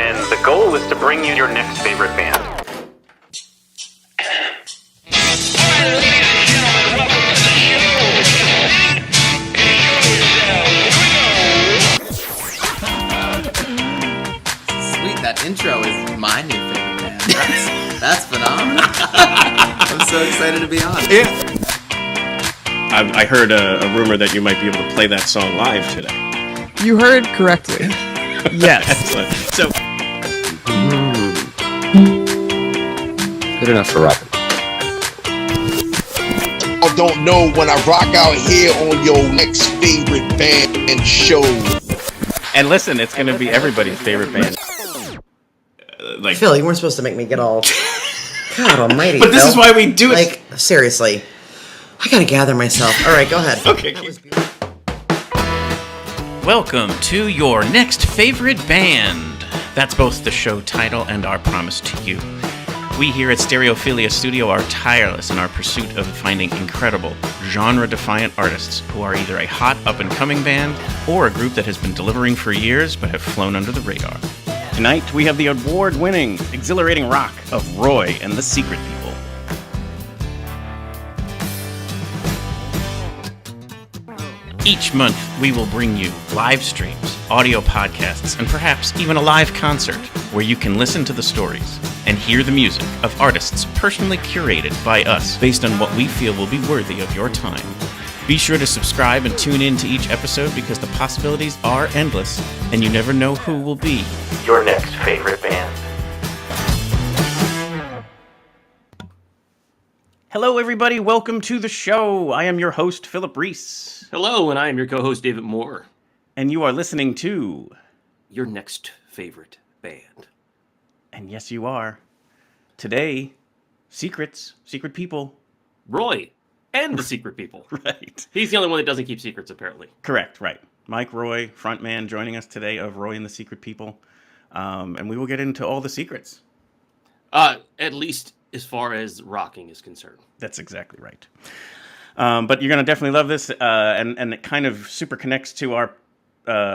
and the goal is to bring you your next favorite band. Sweet, that intro is my new favorite band. That's phenomenal. I'm so excited to be on. Yeah. I heard a rumor that you might be able to play that song live today. You heard correctly. Yes. Excellent. So, good enough for rapping. I don't know when I rock out here on your next favorite band and show. and listen, it's going to be everybody's favorite band. Phil, you weren't supposed to make me get all... God almighty, But this Phil. is why we do it. Like, seriously. I gotta gather myself. All right, go ahead. Okay. Welcome to your next favorite band. That's both the show title and our promise to you. We here at Stereophilia Studio are tireless in our pursuit of finding incredible, genre-defiant artists who are either a hot, up-and-coming band or a group that has been delivering for years but have flown under the radar. Tonight, we have the award-winning, exhilarating rock of Roi and the Secret People. Each month, we will bring you live streams, audio podcasts, and perhaps even a live concert where you can listen to the stories and hear the music of artists personally curated by us based on what we feel will be worthy of your time. Be sure to subscribe and tune in to each episode because the possibilities are endless and you never know who will be your next favorite band. Hello, everybody. Welcome to the show. I am your host, Philip Reese. Hello, and I am your co-host, David Moore. And you are listening to... Your next favorite band. And yes, you are. Today, secret people. Roi and the Secret People. Right. He's the only one that doesn't keep secrets, apparently. Correct, right. Mike Roi, frontman, joining us today of Roi and the Secret People. And we will get into all the secrets. At least as far as rocking is concerned. That's exactly right. But you're going to definitely love this, and it kind of super connects to our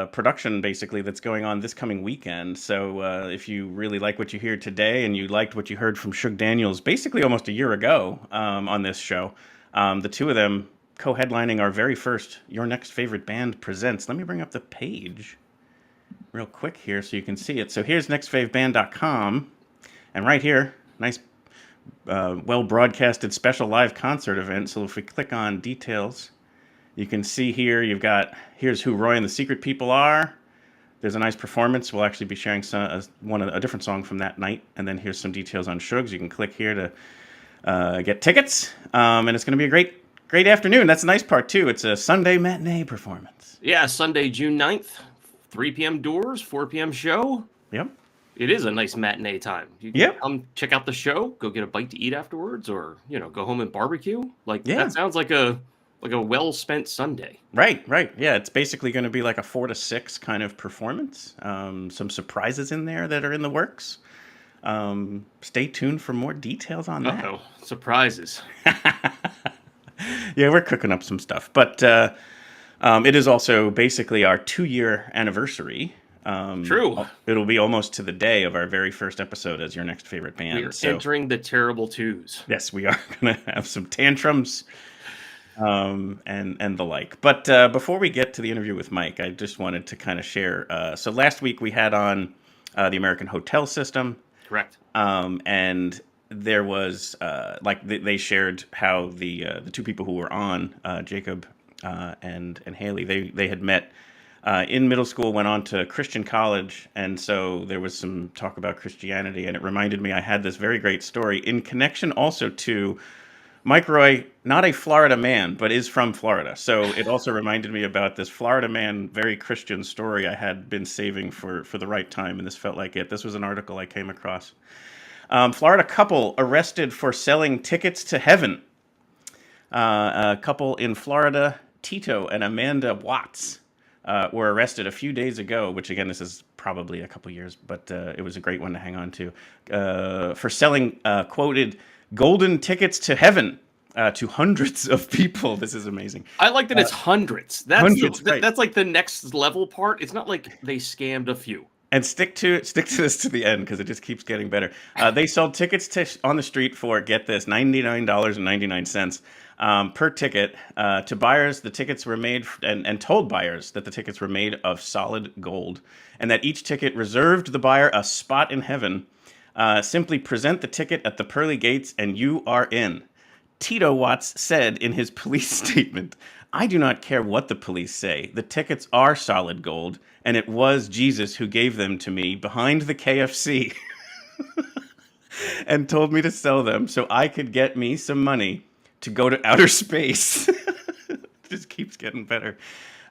production, basically, that's going on this coming weekend. So if you really like what you hear today, and you liked what you heard from Shug Daniels, basically almost a year ago on this show, the two of them co-headlining our very first Your Next Favorite Band Presents. Let me bring up the page real quick here so you can see it. So here's nextfaveband.com, and right here, nice well-broadcasted special live concert event. So if we click on details, you can see here, here's who Roi and the Secret People are. There's a nice performance. We'll actually be sharing a different song from that night. And then here's some details on Shugs. You can click here to get tickets. And it's going to be a great afternoon. That's the nice part, too. It's a Sunday matinee performance. Yeah, Sunday, June 9th, 3 p.m. doors, 4 p.m. show. Yep. It is a nice matinee time. You can come check out the show, go get a bite to eat afterwards, or, go home and barbecue. That sounds like a well-spent Sunday. Right. Yeah, it's basically going to be like a 4 to 6 kind of performance. Some surprises in there that are in the works. Stay tuned for more details on that. Uh-oh, surprises. Yeah, we're cooking up some stuff. But it is also basically our 2-year anniversary. True. It'll be almost to the day of our very first episode as Your Next Favorite Band. We are entering the terrible twos. Yes, we are going to have some tantrums and the like. But before we get to the interview with Mike, I just wanted to kind of share. So last week we had on the American Hotel System. Correct. And there was, they shared how the two people who were on, Jacob and Haley, they had met in middle school, went on to Christian college, and so there was some talk about Christianity, and it reminded me I had this very great story in connection also to Mike Roi, not a Florida man, but is from Florida. So it also reminded me about this Florida man, very Christian story I had been saving for the right time, and this felt like it. This was an article I came across. Florida couple arrested for selling tickets to heaven. A couple in Florida, Tito and Amanda Watts, were arrested a few days ago, which again, this is probably a couple years, but it was a great one to hang on to, for selling quoted golden tickets to heaven to hundreds of people. This is amazing. I like that it's hundreds. That's hundreds, right. That's like the next level part. It's not like they scammed a few. And stick to this to the end because it just keeps getting better. They sold tickets on the street for, get this, $99.99 per ticket. To buyers, the tickets were made and told buyers that the tickets were made of solid gold and that each ticket reserved the buyer a spot in heaven. Simply present the ticket at the pearly gates and you are in. Tito Watts said in his police statement, "I do not care what the police say. The tickets are solid gold, and it was Jesus who gave them to me behind the KFC and told me to sell them so I could get me some money to go to outer space." Just keeps getting better.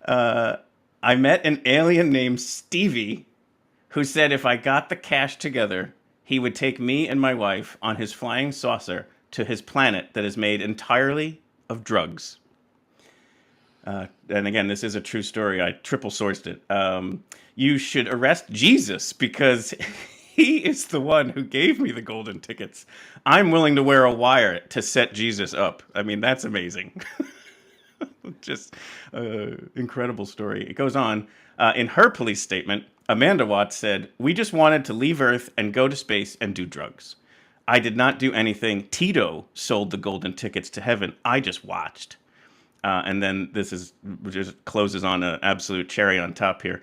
I met an alien named Stevie who said if I got the cash together, he would take me and my wife on his flying saucer to his planet that is made entirely of drugs. And again, this is a true story. I triple sourced it. You should arrest Jesus because he is the one who gave me the golden tickets. I'm willing to wear a wire to set Jesus up. I mean, that's amazing. Just incredible story. It goes on. In her police statement, Amanda Watts said, "We just wanted to leave Earth and go to space and do drugs. I did not do anything. Tito sold the golden tickets to heaven. I just watched." And then this just closes on an absolute cherry on top here.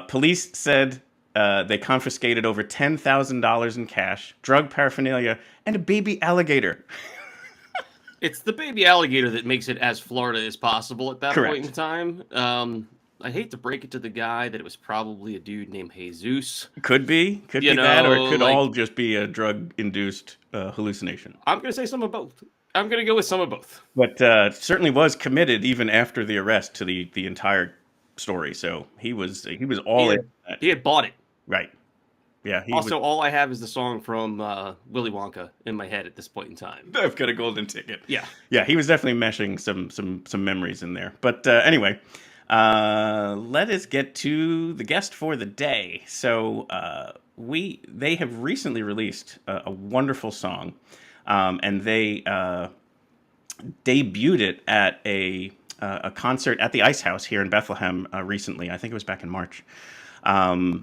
Police said they confiscated over $10,000 in cash, drug paraphernalia, and a baby alligator. It's the baby alligator that makes it as Florida as possible at that point in time. I hate to break it to the guy that it was probably a dude named Jesus. Could be that, or it could all just be a drug-induced hallucination. I'm going to say some of both. I'm going to go with some of both. But certainly was committed even after the arrest to the entire story. So he was all in. He had bought it. Right. Yeah. All I have is the song from Willy Wonka in my head at this point in time. I've got a golden ticket. Yeah. Yeah, he was definitely meshing some memories in there. But anyway, let us get to the guest for the day. So they have recently released a wonderful song, and they debuted it at a concert at the Ice House here in Bethlehem recently. I think it was back in March.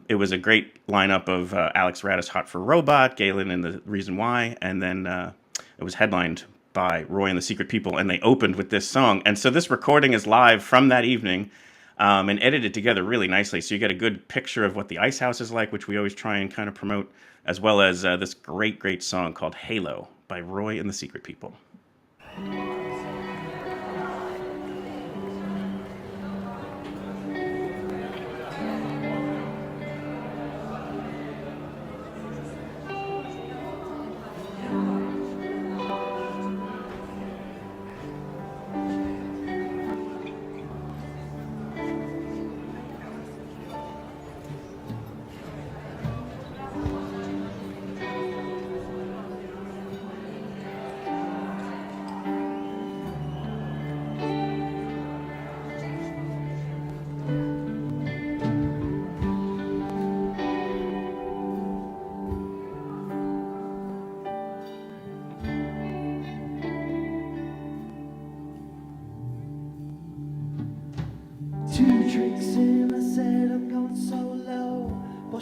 It was a great lineup of Alex Radis, Hot for Robot, Galen and the Reason Why, and then it was headlined by Roi and the Secret People, and they opened with this song. And so this recording is live from that evening and edited together really nicely. So you get a good picture of what the Ice House is like, which we always try and kind of promote, as well as this great song called Halo by Roi and the Secret People.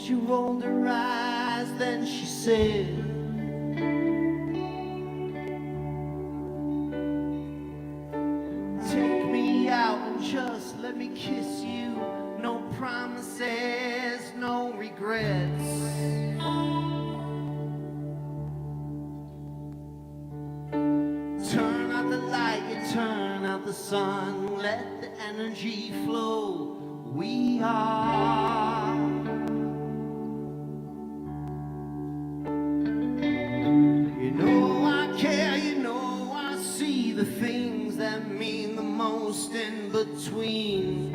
She rolled her eyes, then she said, "Take me out and just let me kiss you. No promises, no regrets. Turn out the light, you turn out the sun. Let the energy flow. We are." The things that mean the most in between.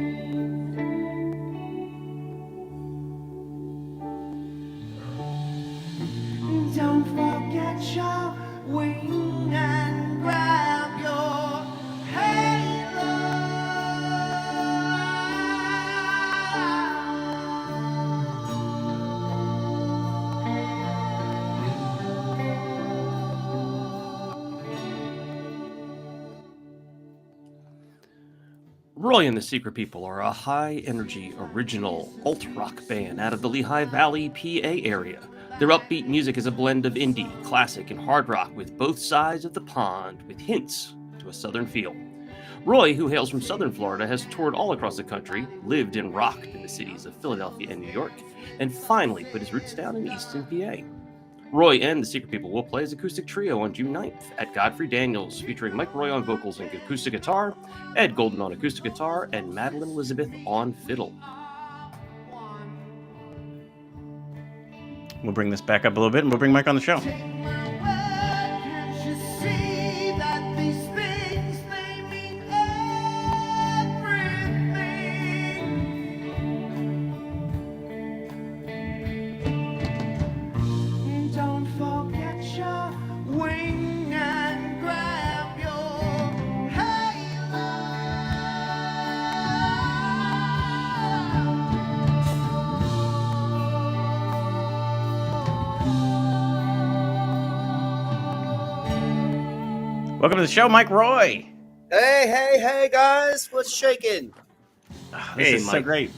Don't forget your wing and grab your halo. Roi and the Secret People are a high-energy, original alt-rock band out of the Lehigh Valley, PA area. Their upbeat music is a blend of indie, classic, and hard rock with both sides of the pond, with hints to a southern feel. Roi, who hails from southern Florida, has toured all across the country, lived and rocked in the cities of Philadelphia and New York, and finally put his roots down in Easton, PA. Roi and the Secret People will play as acoustic trio on June 9th at Godfrey Daniels, featuring Mike Roi on vocals and acoustic guitar, Ed Golden on acoustic guitar, and Madeline Elizabeth on fiddle. We'll bring this back up a little bit and we'll bring Mike on the show. Welcome to the show, Mike Roi. Hey, guys. What's shaking? This is Mike. So great.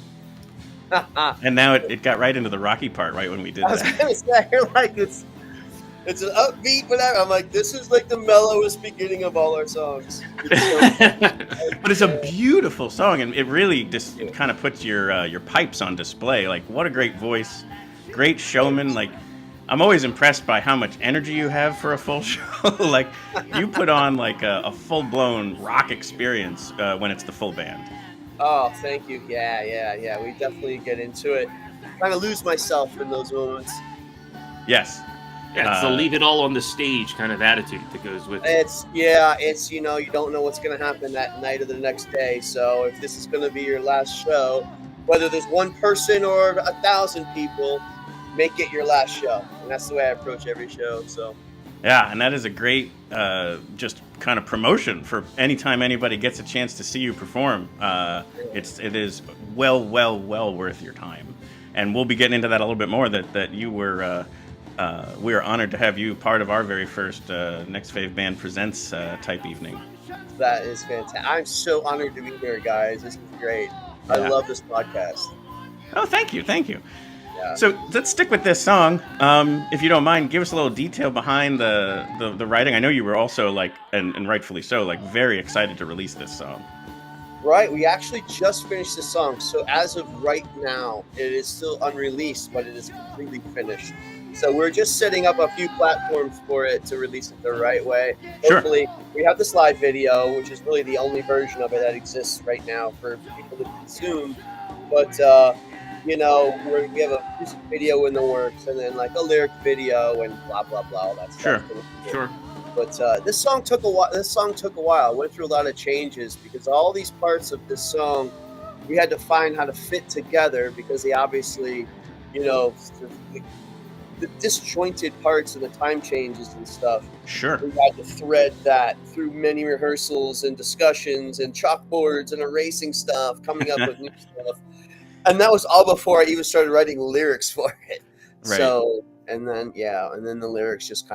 And now it got right into the rocky part right when we did that. I was going to say, like, it's an upbeat, whatever. I'm like, this is like the mellowest beginning of all our songs. But it's a beautiful song, and it really just kind of puts your pipes on display. Like, what a great voice. Great showman. Like, I'm always impressed by how much energy you have for a full show. Like, you put on like a full-blown rock experience when it's the full band. Oh, thank you. Yeah. We definitely get into it. Kind of lose myself in those moments. Yes. Yeah, it's the leave it all on the stage kind of attitude that goes with it. It's you don't know what's going to happen that night or the next day. So if this is going to be your last show, whether there's one person or 1,000 people, make it your last show. And that's the way I approach every show. So yeah, and that is a great just kind of promotion for anytime anybody gets a chance to see you perform. It is well worth your time. And we'll be getting into that a little bit more, that you were we are honored to have you part of our very first Next Fave Band Presents type evening. That is fantastic. I'm so honored to be here, guys. This is great. Yeah. I love this podcast. Oh, thank you. Yeah. So let's stick with this song. If you don't mind, give us a little detail behind the writing. I know you were also and rightfully so, very excited to release this song. Right, we actually just finished the song. So as of right now, it is still unreleased, but it is completely finished. So we're just setting up a few platforms for it to release it the right way. Sure. Hopefully, we have this live video, which is really the only version of it that exists right now for people to consume. But we have a music video in the works, and then a lyric video, and blah blah blah. That's sure. But this song took a while. I went through a lot of changes because all these parts of this song we had to find how to fit together, because they obviously, the disjointed parts and the time changes and stuff. Sure. We had to thread that through many rehearsals and discussions and chalkboards and erasing stuff, coming up with new stuff. And that was all before I even started writing lyrics for it. Right. So, and then the lyrics just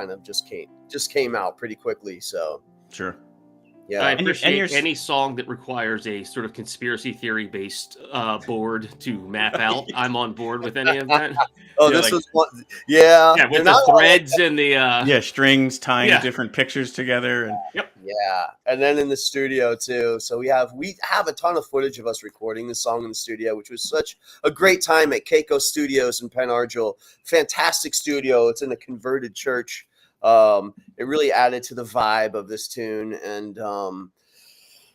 came out pretty quickly. So sure. Yeah, I appreciate any song that requires a sort of conspiracy theory based board to map out. I'm on board with any of that. This was one. Yeah. Yeah, with the threads and the strings tying different pictures together. And yep. Yeah, and then in the studio too. So we have a ton of footage of us recording the song in the studio, which was such a great time at Keiko Studios in Penn Argyl. Fantastic studio. It's in a converted church. It really added to the vibe of this tune, and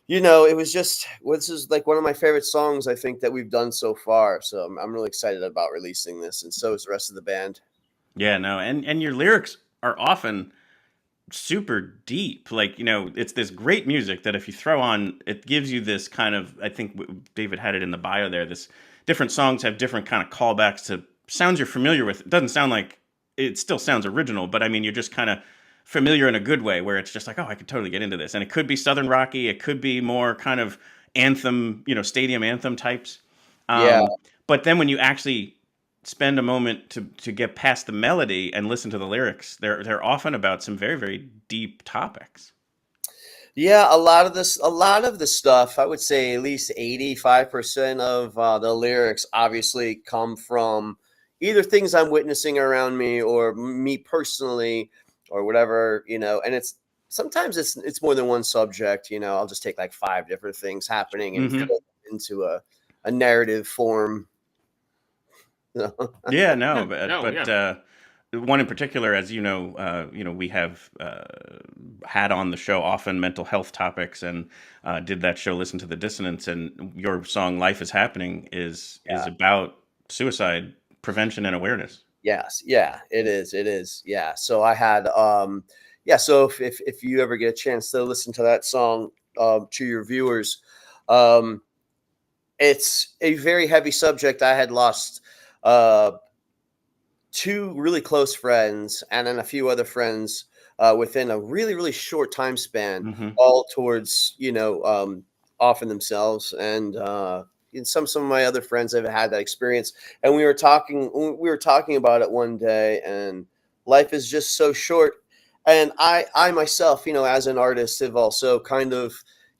it was just, this is one of my favorite songs I think that we've done so far. So I'm really excited about releasing this, and so is the rest of the band. Yeah, no, and your lyrics are often super deep. It's this great music that if you throw on, it gives you this kind of, I think David had it in the bio there, this different songs have different kind of callbacks to sounds you're familiar with. It doesn't sound like, it still sounds original, but I mean, you're just kind of familiar in a good way, where it's just I could totally get into this. And it could be Southern rocky, it could be more kind of anthem, stadium anthem types. But then when you actually spend a moment to get past the melody and listen to the lyrics, they're often about some very, very deep topics. Yeah, a lot of the stuff, I would say at least 85% of the lyrics obviously come from either things I'm witnessing around me or me personally or whatever, and sometimes it's more than one subject, I'll just take like five different things happening and Hmm. fit it into a narrative form. Yeah, no, Yeah, no, but yeah. one in particular, as we have had on the show often mental health topics, and did that show Listen to the Dissonance, and your song "Life Is Happening" is Yeah. about suicide prevention and awareness. Yes, yeah, it is. It is. Yeah. So I had yeah, so if you ever get a chance to listen to that song to your viewers, um it's a very heavy subject. I had lost uh two really close friends and then a few other friends within a really really short time span, Hmm. all towards offing themselves. And some of my other friends have had that experience, and we were talking about it one day, and life is just so short. And I myself, as an artist, have also kind of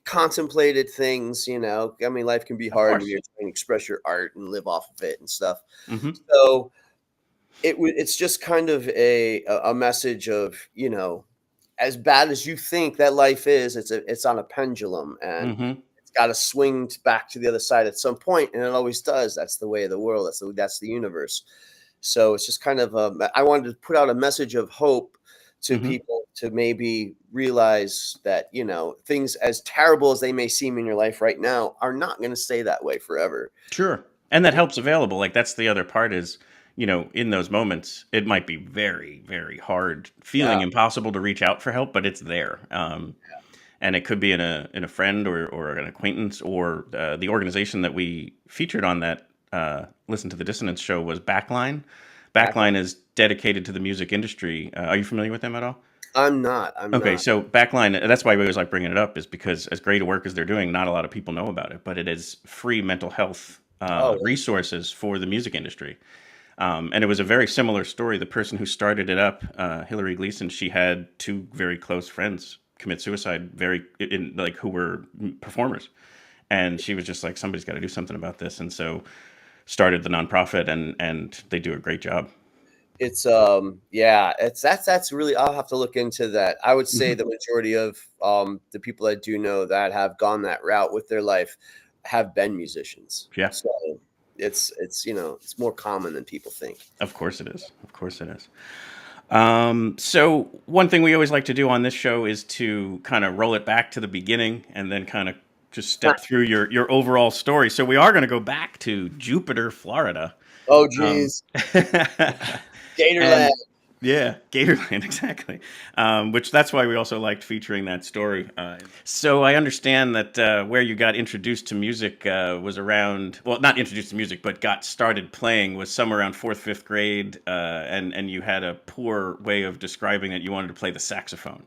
contemplated things. I mean, life can be Of hard when course. you're trying to express your art and live off of it and stuff. Hmm. So it's just kind of a message of, as bad as you think that life is, it's on a pendulum, and Hmm. it's got to swing back to the other side at some point, and it always does. That's the way of the world. That's the universe. So it's just kind of I wanted to put out a message of hope to Hmm. people to maybe realize that, things as terrible as they may seem in your life right now are not going to stay that way forever. Sure. And that help's available. Like, that's the other part is, in those moments, it might be very, very hard, Yeah. feeling impossible to reach out for help, but it's there. And it could be in a friend or an acquaintance, or the organization that we featured on that Listen to the Dissonance show was Backline. Back- Backline is dedicated to the music industry. Are you familiar with them at all? I'm not. I'm Okay, not. so Backline, that's why we always like bringing it up, is because as great a work as they're doing, not a lot of people know about it, but it is free mental health Oh, resources for the music industry. And it was a very similar story. The person who started it up, Hillary Gleason, she had two very close friends commit suicide, like, who were performers, and she was just like, somebody's got to do something about this, and so started the nonprofit, and they do a great job. it's yeah, that's really, I'll have to look into that. I would say Hmm. the majority of the people I do know that have gone that route with their life have been musicians. Yeah, So it's more common than people think. of course it is. Of course it is. So one thing we always like to do on this show is to kind of roll it back to the beginning and then kind of just step through your overall story. So we are going to go back to Jupiter, Florida. Oh Um, geez. and Gatorland. yeah, Gatorland, exactly. Which that's why we also liked featuring that story. So I understand that where you got introduced to music was around, well, not introduced to music, but got started playing was somewhere around fourth, fifth grade, and you had a poor way of describing that you wanted to play the saxophone.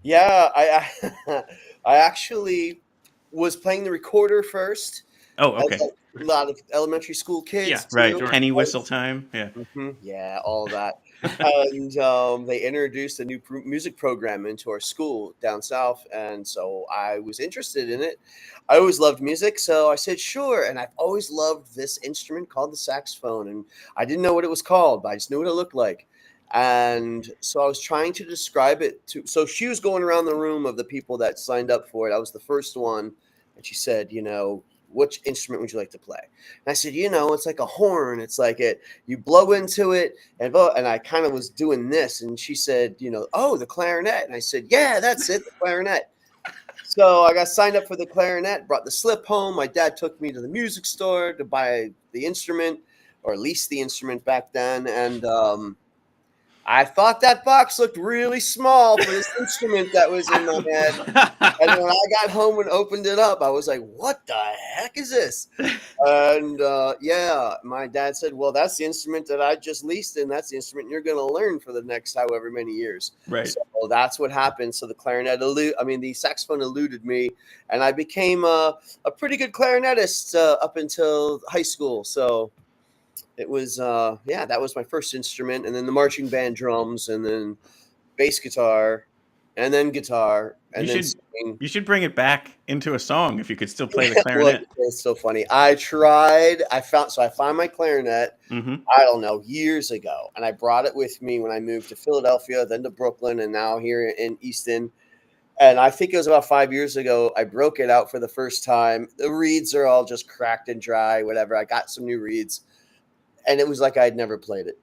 Yeah, I I actually was playing the recorder first, Oh, as okay. a lot of elementary school Yeah, kids Right. do. sure. Penny whistle time. Yeah. Yeah, all that. And they introduced a new music program into our school down south, and so I was interested in it. I always loved music, so I said sure. And I've always loved this instrument called the saxophone, and I didn't know what it was called, but I just knew what it looked like. And so I was trying to describe it to. So she was going around the room of the people that signed up for it. I was the first one, and she said, which instrument would you like to play? And I said, it's like a horn. It's like you blow into it, and I kind of was doing this. And she said, oh, the clarinet. And I said, yeah, that's it, the clarinet. So I got signed up for the clarinet, brought the slip home. My dad took me to the music store to buy the instrument, or lease the instrument back then. And I thought that box looked really small for this instrument that was in my head. And when I got home and opened it up, I was like, what the heck is this? And yeah, my dad said, well, that's the instrument that I just leased, and that's the instrument you're going to learn for the next however many years. Right. So that's what happened. So the saxophone eluded me, and I became a pretty good clarinetist up until high school. So it was, yeah, that was my first instrument. And then the marching band drums, and then bass guitar. and then guitar, and You then should singing. you should bring it back into a song if you could still play the Look, clarinet. it's so funny. I tried. I found my clarinet. Hmm. I don't know, years ago, and I brought it with me when I moved to Philadelphia, then to Brooklyn, and now here in Easton. And I think it was about 5 years ago. I broke it out for the first time. The reeds are all just cracked and dry. Whatever. I got some new reeds, and it was like I'd never played it.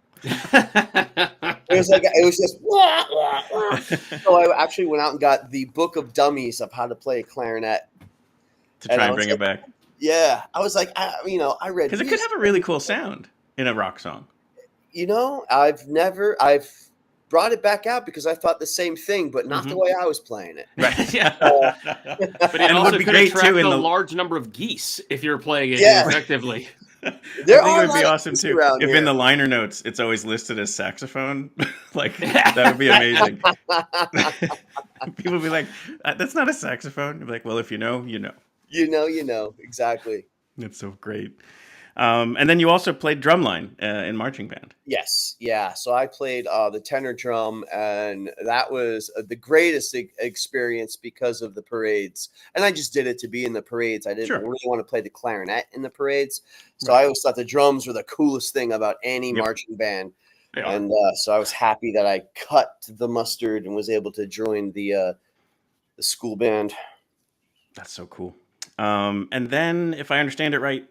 It was just wah, wah, wah. So I actually went out and got the book of dummies of how to play clarinet To try and bring it back. Yeah, I was like, I read Because it could have a really cool sound in a rock song. I've brought it back out because I thought the same thing, but not the way I was playing it. Right. Yeah. But it And it also would be could great, attract too, in a the- large number of geese if you're playing it Yeah. effectively. There I think are it a would be lot of awesome geese too around if here. in the liner notes it's always listed as saxophone. Like that would be amazing. People would be like, "That's not a saxophone." You'd be like, "Well, if you know, you know." You know exactly. It's so great. And then you also played drumline in marching band. Yes, yeah. So I played the tenor drum, and that was the greatest experience because of the parades. And I just did it to be in the parades. I didn't really want to play the clarinet in the parades, so I always thought the drums were the coolest thing about any marching band. And so I was happy that I cut the mustard and was able to join the school band. That's so cool. And then, if I understand it right,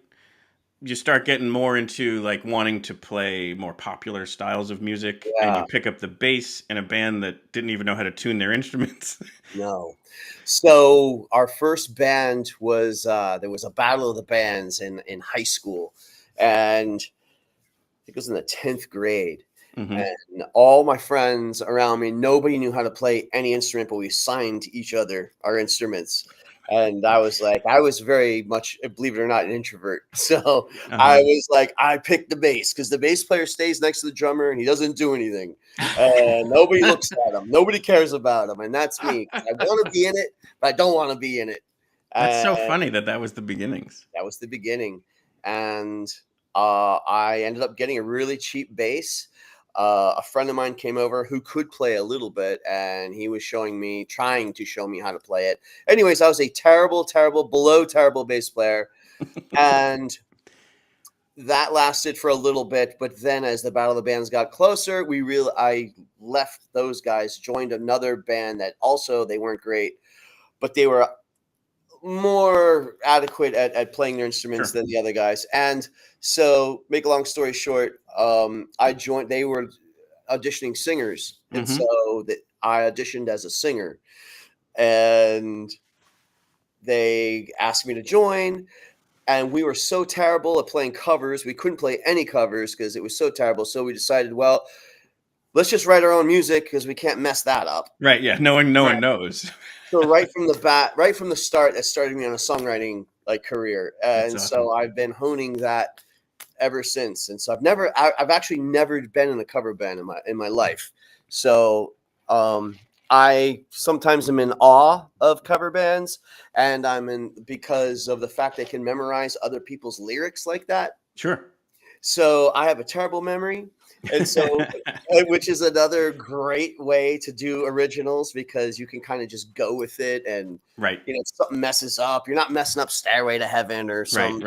you start getting more into like wanting to play more popular styles of music, and you pick up the bass in a band that didn't even know how to tune their instruments. No. So our first band was there was a battle of the bands in high school, and I think it was in the 10th grade. Mm-hmm. And all my friends around me, nobody knew how to play any instrument, but we signed each other our instruments. And I was very much, believe it or not, an introvert. So I was like, I picked the bass because the bass player stays next to the drummer and he doesn't do anything. And nobody looks at him. Nobody cares about him. And that's me. I want to be in it, but I don't want to be in it. That's so funny that was the beginnings. That was the beginning. And I ended up getting a really cheap bass. A friend of mine came over who could play a little bit, and he was trying to show me how to play it. Anyways, I was a below terrible bass player. And that lasted for a little bit. But then as the Battle of the Bands got closer, I left those guys, joined another band that also, they weren't great, but they were more adequate at playing their instruments than the other guys. And so, make a long story short, I joined. They were auditioning singers, and so I auditioned as a singer, and they asked me to join. And we were so terrible at playing covers, we couldn't play any covers because it was so terrible. So we decided, well, let's just write our own music because we can't mess that up. Right? Yeah. No one knows. So right from the start, that started me on a songwriting career, and awesome. So I've been honing that ever since. And so I've actually never been in a cover band in my life. So I sometimes am in awe of cover bands, and because of the fact they can memorize other people's lyrics like that. Sure. So I have a terrible memory. And so, which is another great way to do originals because you can kind of just go with it. And, if something messes up, you're not messing up Stairway to Heaven or something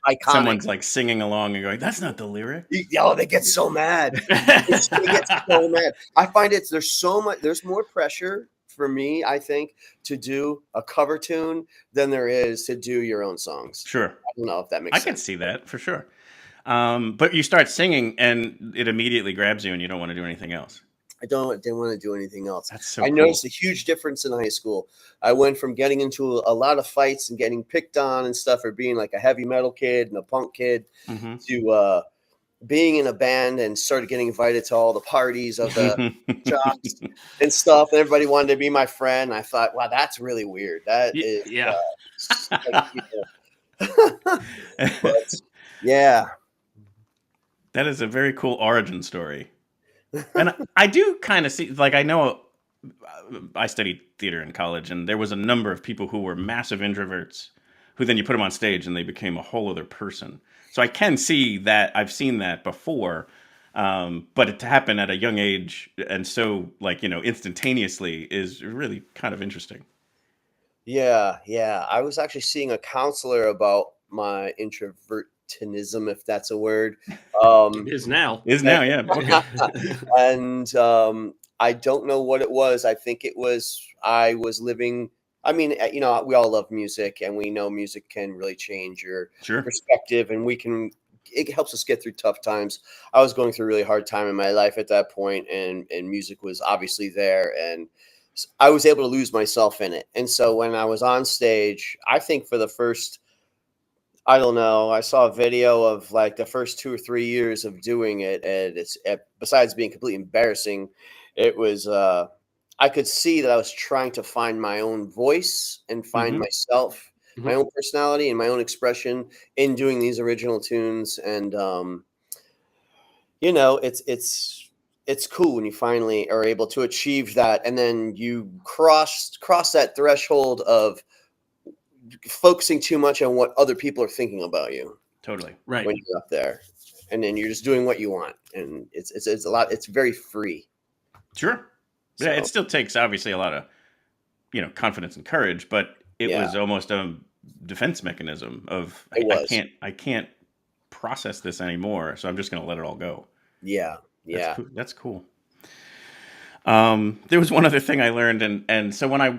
iconic. Someone's like singing along and going, that's not the lyric. They get so mad. They get so mad. I find there's more pressure for me, I think, to do a cover tune than there is to do your own songs. Sure. I don't know if that makes sense. I can see that for sure. But you start singing and it immediately grabs you and you don't want to do anything else. I didn't want to do anything else. That's so I noticed a huge difference in high school. I went from getting into a lot of fights and getting picked on and stuff for being like a heavy metal kid and a punk kid to being in a band and started getting invited to all the parties of the jocks and stuff. And everybody wanted to be my friend. I thought, wow, that's really weird. That is, but, yeah. That is a very cool origin story. And I do kind of see, I know I studied theater in college, and there was a number of people who were massive introverts who then you put them on stage and they became a whole other person. So I can see that. I've seen that before. But it to happen at a young age and so like, instantaneously is really kind of interesting. Yeah, yeah. I was actually seeing a counselor about my introvertinism, if that's a word. It is now. Is now, yeah. Okay. And I don't know what it was. I think it was I was living. I mean, we all love music, and we know music can really change your Sure. perspective, and it helps us get through tough times. I was going through a really hard time in my life at that point, and music was obviously there, and I was able to lose myself in it. And so when I was on stage, I think for the first, I don't know, I saw a video of like the first 2 or 3 years of doing it, and besides being completely embarrassing, it was I could see that I was trying to find my own voice and find myself, my own personality and my own expression in doing these original tunes. And it's cool when you finally are able to achieve that, and then you cross that threshold of focusing too much on what other people are thinking about you. Totally. Right. When you're up there, and then you're just doing what you want, and it's a lot. It's very free. Sure. Yeah, it still takes obviously a lot of, confidence and courage, but it was almost a defense mechanism of I can't process this anymore, so I'm just going to let it all go. Yeah. That's cool. There was one other thing I learned, and so when I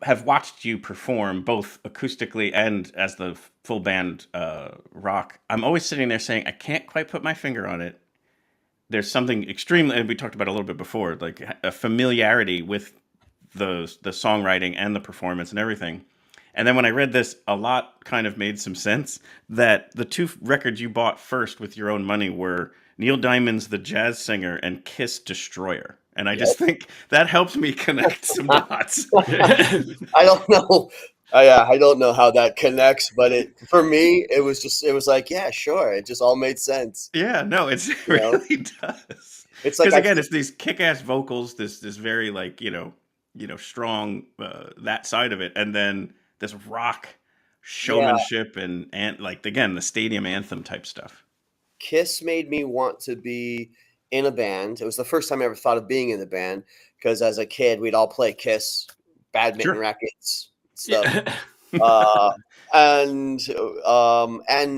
have watched you perform both acoustically and as the full band rock, I'm always sitting there saying, I can't quite put my finger on it. There's something extremely, and we talked about it a little bit before, like a familiarity with the songwriting and the performance and everything. And then when I read this, a lot kind of made some sense that the two records you bought first with your own money were Neil Diamond's The Jazz Singer and Kiss Destroyer. And I just think that helps me connect some dots. I don't know. I don't know how that connects, but for me, it was like, yeah, sure. It just all made sense. Yeah, no, it really does. It's like, because again, it's these kick-ass vocals, this very like, strong, that side of it. And then this rock showmanship and like, again, the stadium anthem type stuff. Kiss made me want to be in a band. It was the first time I ever thought of being in the band, because as a kid, we'd all play Kiss, badminton rackets, stuff. And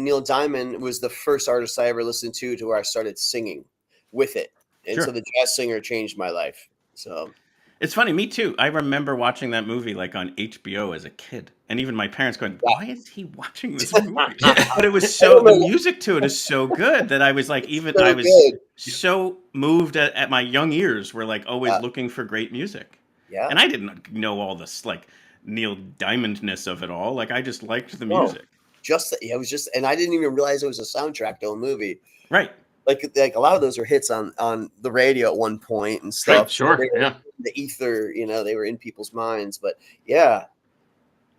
Neil Diamond was the first artist I ever listened to where I started singing with it. And so The Jazz Singer changed my life. So it's funny, me too. I remember watching that movie like on HBO as a kid, and even my parents going, "Why is he watching this movie?" But it was the music to it is so good that I was like, I was so moved at my young ears. Were like always looking for great music. Yeah, and I didn't know all this like Neil Diamondness of it all. Like I just liked the music. It was just, and I didn't even realize it was a soundtrack to a movie. Right. Like a lot of those were hits on the radio at one point and stuff. Right, sure, yeah. The ether, they were in people's minds. But yeah,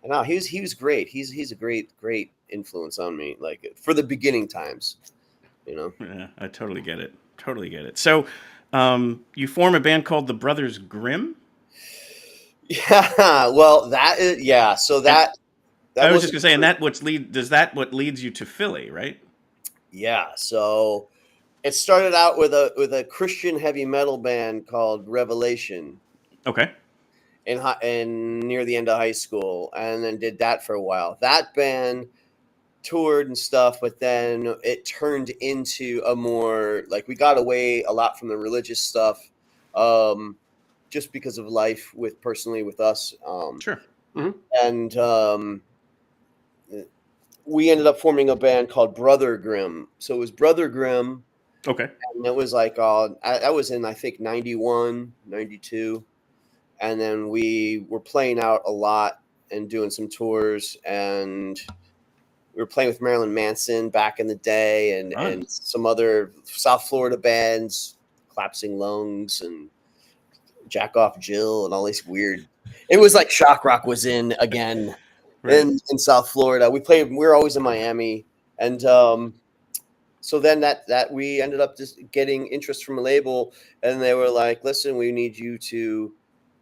no, he was great. He's a great influence on me. Like for the beginning times, Yeah, I totally get it. So, you form a band called the Brothers Grimm. Yeah, well, that is So that I was just gonna say, and what leads you to Philly, right? Yeah, so. It started out with a Christian heavy metal band called Revelation. Okay. In near the end of high school, and then did that for a while. That band toured and stuff, but then it turned into a more like we got away a lot from the religious stuff, just because of life personally with us. Sure. And we ended up forming a band called Brother Grimm. So it was Brother Grimm. Okay. And it was like, I was in, I think, 91, 92. And then we were playing out a lot and doing some tours. And we were playing with Marilyn Manson back in the day and some other South Florida bands, Collapsing Lungs and Jack Off Jill and all these weird. It was like shock rock was in again in South Florida. We were always in Miami. And so then that we ended up just getting interest from a label, and they were like, "Listen, we need you to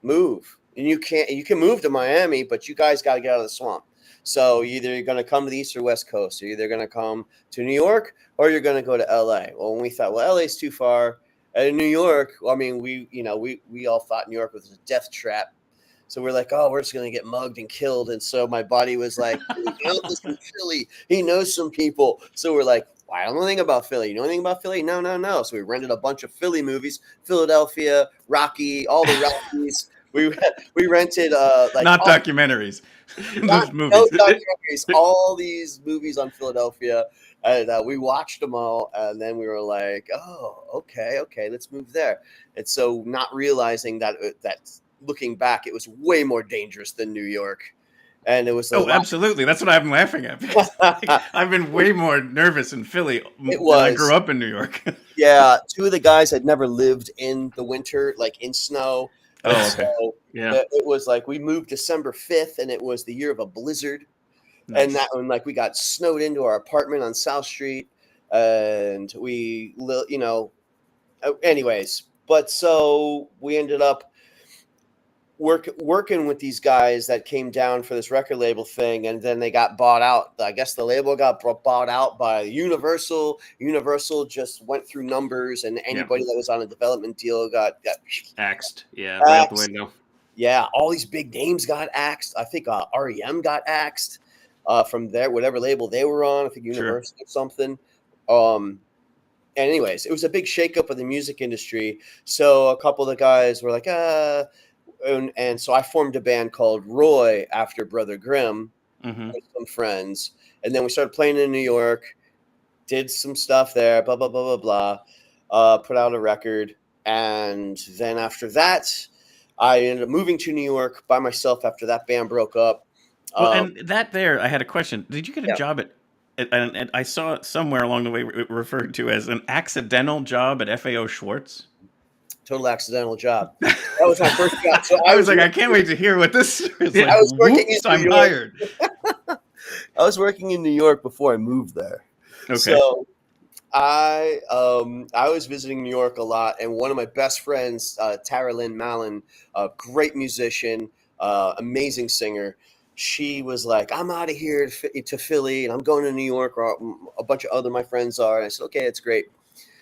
move, and you can move to Miami, but you guys got to get out of the swamp." So either you're going to come to the East or West Coast. You're either going to come to New York or you're going to go to LA. Well, when we thought, well, LA's too far. And in New York, I mean, we all thought New York was a death trap. So we're like, oh, we're just going to get mugged and killed. And so my buddy was like, he knows some Philly. He knows some people. So we're like, well, I don't know anything about Philly. You know anything about Philly? No. So we rented a bunch of Philly movies, Philadelphia, Rocky, all the Rockies. We rented Not documentaries. Those movies. No documentaries. All these movies on Philadelphia. And we watched them all, and then we were like, "Oh, okay, let's move there." And so, not realizing that looking back, it was way more dangerous than New York, and it was. Absolutely, that's what I'm laughing at. Because, I've been way more nervous in Philly than I grew up in New York. Yeah, two of the guys had never lived in the winter, like in snow. Oh, okay. So it was like we moved December 5th, and it was the year of a blizzard. Nice. And that one, like, we got snowed into our apartment on South Street, and we, anyways. But so we ended up working with these guys that came down for this record label thing, and then they got bought out. I guess the label got bought out by Universal. Universal just went through numbers, and anybody that was on a development deal got axed. Yeah, right out the window. Yeah, all these big names got axed. I think REM got axed. From there, whatever label they were on, I think Universal or something. And anyways, it was a big shakeup of the music industry. So a couple of the guys were like, and so I formed a band called Roi after Brother Grimm with some friends. And then we started playing in New York, did some stuff there, blah, blah, blah, blah, blah, put out a record. And then after that, I ended up moving to New York by myself after that band broke up. Well, and that there, I had a question. Did you get a job and I saw it somewhere along the way referred to as an accidental job at FAO Schwartz? Total accidental job. That was my first job. So I was like, I can't wait to hear what this is. Like, I was working in New I'm York. hired. I was working in New York before I moved there. Okay. So I was visiting New York a lot, and one of my best friends, Tara Lynn Mallon, a great musician, amazing singer. She was like, I'm out of here to Philly, and I'm going to New York, or a bunch of other my friends are. And I said, okay, it's great.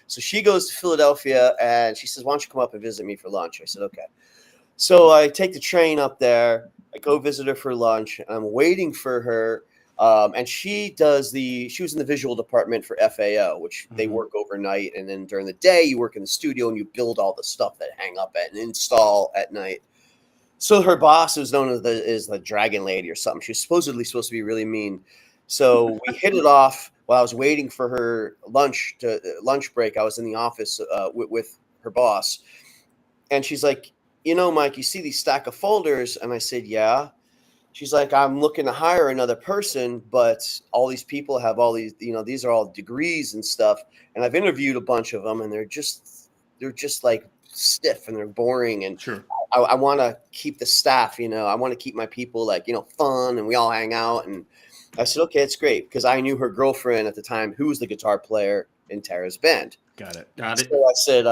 So she goes to Philadelphia, and she says, why don't you come up and visit me for lunch? I said, okay. So I take the train up there. I go visit her for lunch, and I'm waiting for her. And she was in the visual department for FAO, which they work overnight. And then during the day, you work in the studio, and you build all the stuff that hang up and install at night. So her boss was known as the Dragon Lady or something. She was supposedly supposed to be really mean. So we hit it off while I was waiting for her lunch break. I was in the office with her boss. And she's like, Mike, you see these stack of folders? And I said, yeah. She's like, I'm looking to hire another person, but all these people have all these, these are all degrees and stuff. And I've interviewed a bunch of them, and they're just like stiff and they're boring. And I want to keep the staff, I want to keep my people like, fun, and we all hang out. And I said, okay, it's great, because I knew her girlfriend at the time, who was the guitar player in Tara's band. Got it. So I said,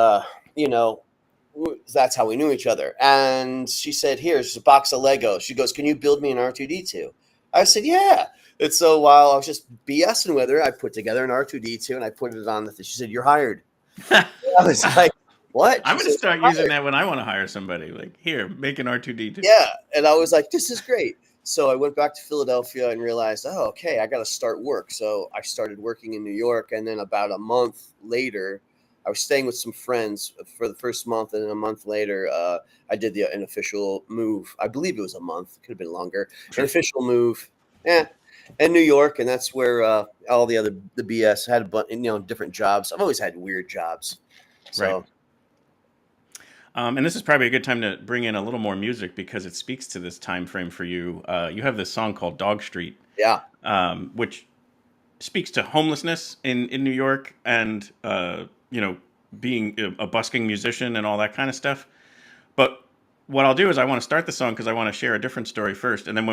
that's how we knew each other. And she said, here's a box of Legos. She goes, can you build me an R2-D2? I said, yeah. And so while I was just BSing with her, I put together an R2-D2 and I put it on she said, you're hired. I was like, what? I'm going to start using that when I want to hire somebody. Like, here, make an R2-D2. Yeah. And I was like, this is great. So I went back to Philadelphia and realized, oh, okay, I got to start work. So I started working in New York. And then about a month later, I was staying with some friends for the first month. And then a month later, I did an official move. I believe it was a month. It could have been longer. An official move in New York. And that's where all the BS had different jobs. I've always had weird jobs. So. Right. And this is probably a good time to bring in a little more music, because it speaks to this time frame for you. You have this song called Dog Street, which speaks to homelessness in New York, and being a busking musician and all that kind of stuff. But what I'll do is I want to start the song because I want to share a different story first, and then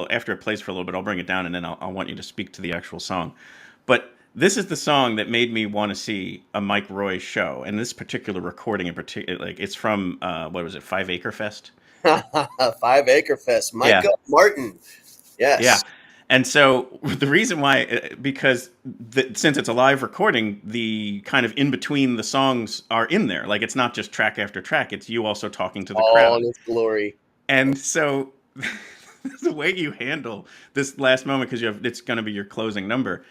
after it plays for a little bit, I'll bring it down, and then I'll want you to speak to the actual song. But this is the song that made me want to see a Mike Roi show, and this particular recording in particular, like, it's from 5 Acre Fest. 5 Acre Fest. Micah Martin. Yes. Yeah. And so the reason why, because since it's a live recording, the kind of in between the songs are in there. Like it's not just track after track. It's you also talking to the crowd. All in its glory. And so the way you handle this last moment, because it's going to be your closing number,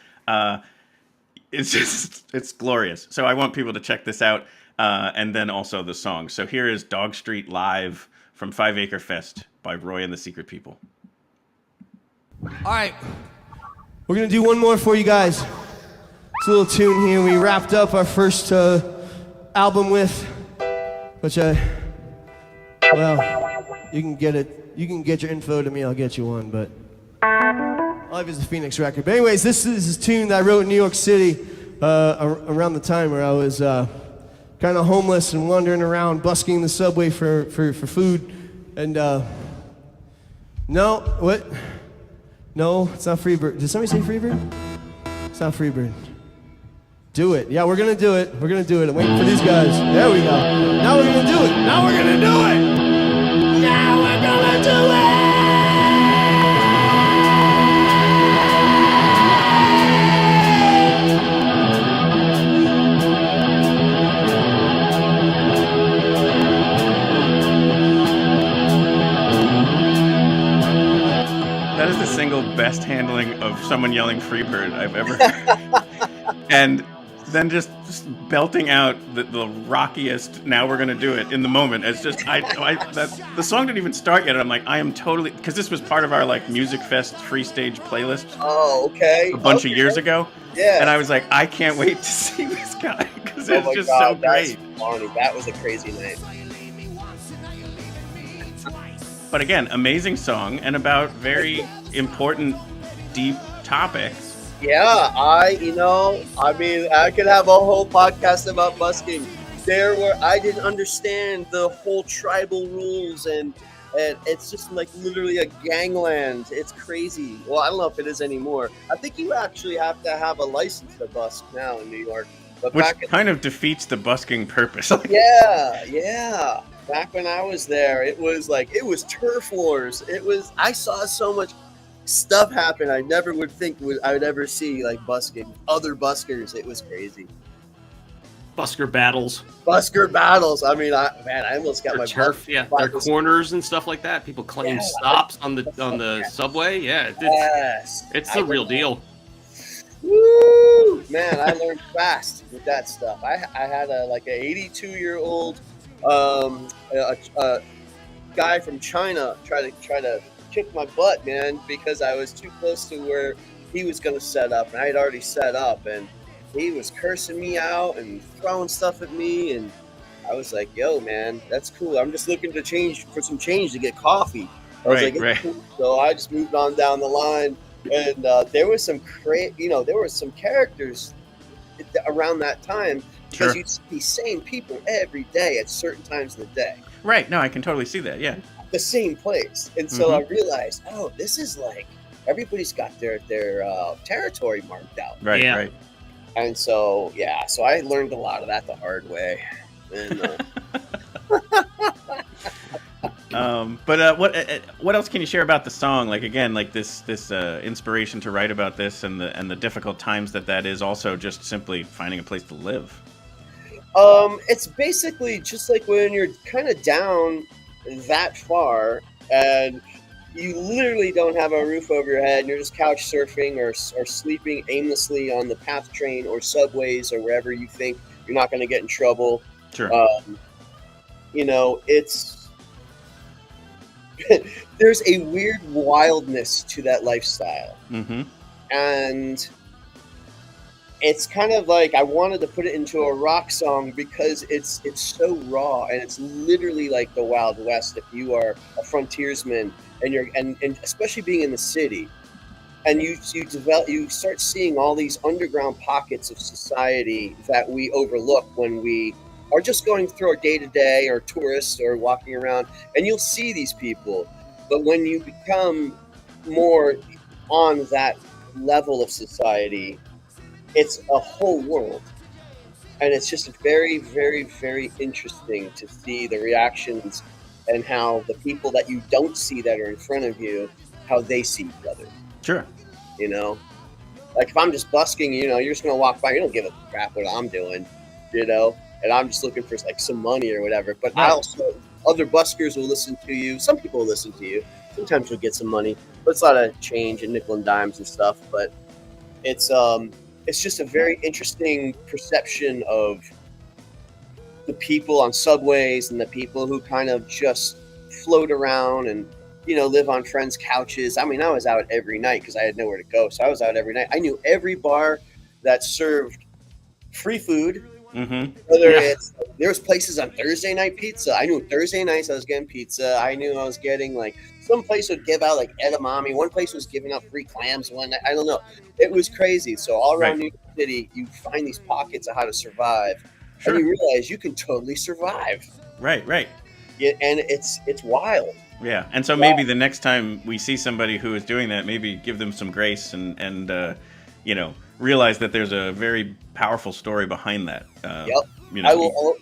it's glorious. So I want people to check this out, and then also the song. So here is Dog Street live from 5 Acre Fest by Roi and the Secret People. All right, we're gonna do one more for you guys. It's a little tune here we wrapped up our first album with, which well, you can get it. You can get your info to me. I'll get you one, but Live is a Phoenix record. But anyways, this is a tune that I wrote in New York City around the time where I was kind of homeless and wandering around, busking the subway for food, and no, what? No, it's not Freebird. Did somebody say Freebird? It's not Freebird. Do it. Yeah, we're gonna do it. We're gonna do it. I'm waiting for these guys. There we go. Now we're gonna do it. Now we're gonna do it. Now we're gonna do it. That is the single best handling of someone yelling Freebird I've ever heard. And then just belting out the rockiest "Now We're Gonna Do It" in the moment. It's just the song didn't even start yet, and I'm like, I am totally, because this was part of our like Music Fest free stage playlist. Oh, okay. A bunch of years ago. Yeah. And I was like, I can't wait to see this guy because it's just God, so great. That's funny. That was a crazy night. But again, amazing song and about very important, deep topics. Yeah, I could have a whole podcast about busking. I didn't understand the whole tribal rules, and it's just like literally a gangland. It's crazy. Well, I don't know if it is anymore. I think you actually have to have a license to busk now in New York. But Which kind of defeats the busking purpose. Yeah. Back when I was there, it was turf wars. I saw so much stuff happen I never would think I would ever see, like busking, other buskers. It was crazy. Busker battles. I mean, I almost got my turf. Yeah, their corners and stuff like that. People claim stops on the subway. Yeah, it's the real deal. Woo! Man, I learned fast with that stuff. I had a 82-year-old guy from China try to kick my butt, man, because I was too close to where he was going to set up, and I had already set up, and he was cursing me out and throwing stuff at me, and I was like, yo, man, that's cool. I'm just looking for some change to get coffee. I was right. Cool. So I just moved on down the line, and there was some there were some characters around that time, because you'd see these same people every day at certain times of the day. Right. No, I can totally see that. Yeah. The same place. And so I realized, this is like everybody's got their territory marked out. Right. And so I learned a lot of that the hard way. And but what else can you share about the song? Like again, like this inspiration to write about this and the difficult times that is, also just simply finding a place to live. It's basically just like when you're kind of down that far and you literally don't have a roof over your head and you're just couch surfing or sleeping aimlessly on the PATH train or subways or wherever you think you're not going to get in trouble. Sure. It's there's a weird wildness to that lifestyle. Mm-hmm. And it's kind of like I wanted to put it into a rock song because it's so raw, and it's literally like the Wild West if you are a frontiersman and especially being in the city, and you start seeing all these underground pockets of society that we overlook when we are just going through our day-to-day or tourists or walking around, and you'll see these people. But when you become more on that level of society, it's a whole world, and it's just very, very, very interesting to see the reactions and how the people that you don't see that are in front of you how they see each other. Sure. You know, like if I'm just busking, you know, you're just gonna walk by. You don't give a crap what I'm doing, you know. And I'm just looking for like some money or whatever. But I Right. also other buskers will listen to you. Some people will listen to you. Sometimes you'll get some money, but it's a lot of change and nickel and dimes and stuff. But it's just a very interesting perception of the people on subways and the people who kind of just float around and, you know, live on friends' couches. I mean, I was out every night because I had nowhere to go. So I was out every night. I knew every bar that served free food. Mm-hmm. Whether Yeah. it's there was places on Thursday night pizza. I knew Thursday nights I was getting pizza. I knew I was getting like some place would give out like edamame. One place was giving out free clams one night. I don't know. It was crazy. So all around Right. New York City, you find these pockets of how to survive. Sure. And you realize you can totally survive. Right. Right. Yeah, and it's wild. Yeah, and so maybe the next time we see somebody who is doing that, maybe give them some grace and you know, realize that there's a very powerful story behind that. Yep. You know, I will,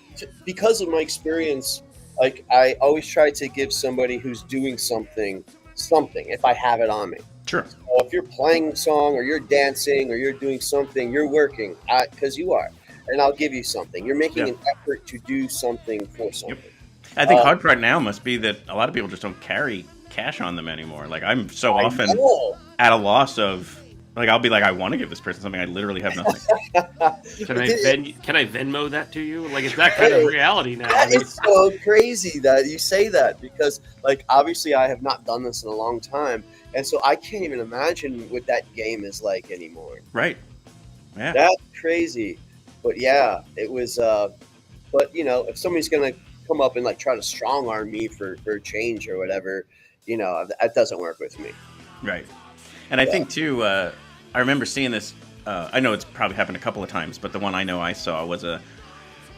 because of my experience, like I always try to give somebody who's doing something if I have it on me. Sure. So if you're playing a song or you're dancing or you're doing something, you're working because you are, and I'll give you something. You're making an effort to do something for something. Yep. I think hard part now must be that a lot of people just don't carry cash on them anymore. Like I'm so often at a loss of. Like I'll be like, I want to give this person something. I literally have nothing. Can I Venmo that to you? Like it's that kind of reality now. That is so crazy that you say that because, like, obviously I have not done this in a long time, and so I can't even imagine what that game is like anymore. Right. Yeah. That's crazy. But yeah, it was. But you know, if somebody's gonna come up and like try to strong arm me for change or whatever, you know, that doesn't work with me. Right. And I think too, I remember seeing this. I know it's probably happened a couple of times, but the one I know I saw was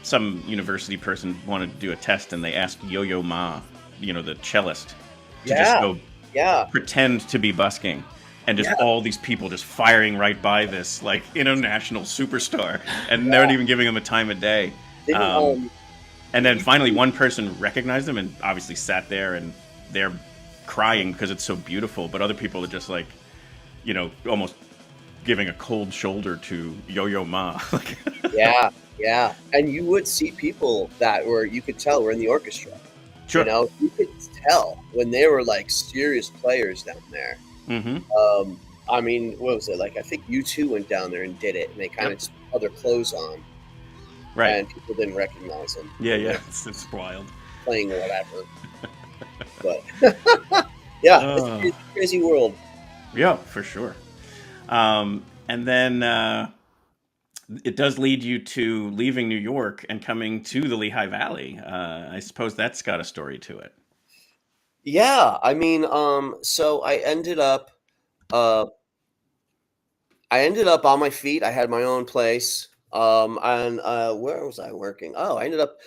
some university person wanted to do a test, and they asked Yo-Yo Ma, you know, the cellist, to just go pretend to be busking, and just all these people just firing right by this like international superstar, and they're not even giving him a time of day. And then finally, one person recognized them and obviously sat there, and they're crying because it's so beautiful, but other people are just like, you know, almost giving a cold shoulder to Yo-Yo Ma. Yeah. And you would see people that were, you could tell were in the orchestra. Sure. You know, you could tell when they were like serious players down there. Mm-hmm. I mean, what was it? Like, I think U2 went down there and did it, and they kind of just put their clothes on. Right. And people didn't recognize them. Yeah. It's wild. Playing or whatever. But, yeah, it's a crazy world. Yeah, for sure. And then it does lead you to leaving New York and coming to the Lehigh Valley. I suppose that's got a story to it. Yeah, I mean, so I ended up on my feet. I had my own place. And where was I working? Oh, I ended up,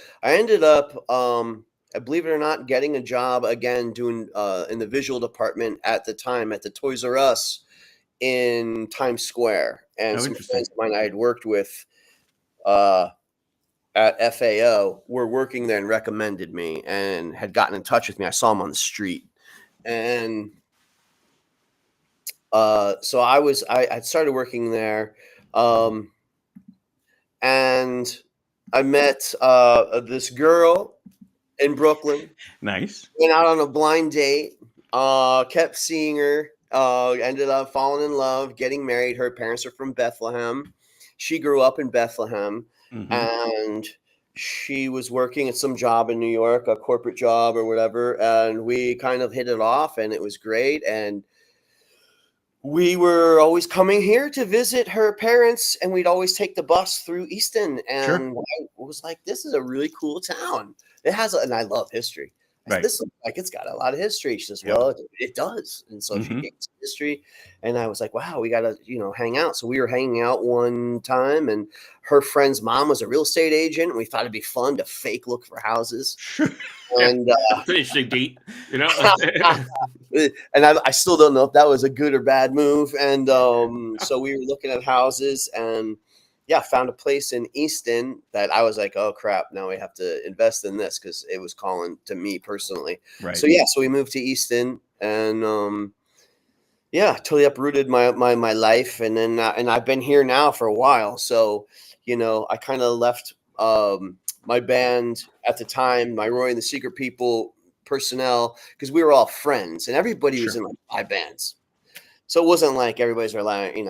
believe it or not, getting a job again doing in the visual department at the time at the Toys R Us in Times Square. And some friends of mine I had worked with at FAO were working there and recommended me and had gotten in touch with me. I saw them on the street. And so I started working there. And I met this girl in Brooklyn. Nice. Went out on a blind date. Kept seeing her. Ended up falling in love, getting married. Her parents are from Bethlehem. She grew up in Bethlehem, and she was working at some job in New York, a corporate job or whatever. And we kind of hit it off, and it was great. And we were always coming here to visit her parents, and we'd always take the bus through Easton. And I was like, this is a really cool town. It has, and I love history. Right. This looks like it's got a lot of history. She says, well, it does. And so she gave us history. And I was like, wow, we got to, hang out. So we were hanging out one time, and her friend's mom was a real estate agent. And we thought it'd be fun to fake look for houses. And interesting date, and I still don't know if that was a good or bad move. And so we were looking at houses, and found a place in Easton that I was like, oh crap, now we have to invest in this because it was calling to me personally. Right. So so we moved to Easton, and Yeah, totally uprooted my life, and then and I've been here now for a while. So, I kind of left my band at the time, my Roy and the Secret People personnel, because we were all friends, and everybody was Sure. in like 5 bands. So it wasn't like everybody's relying.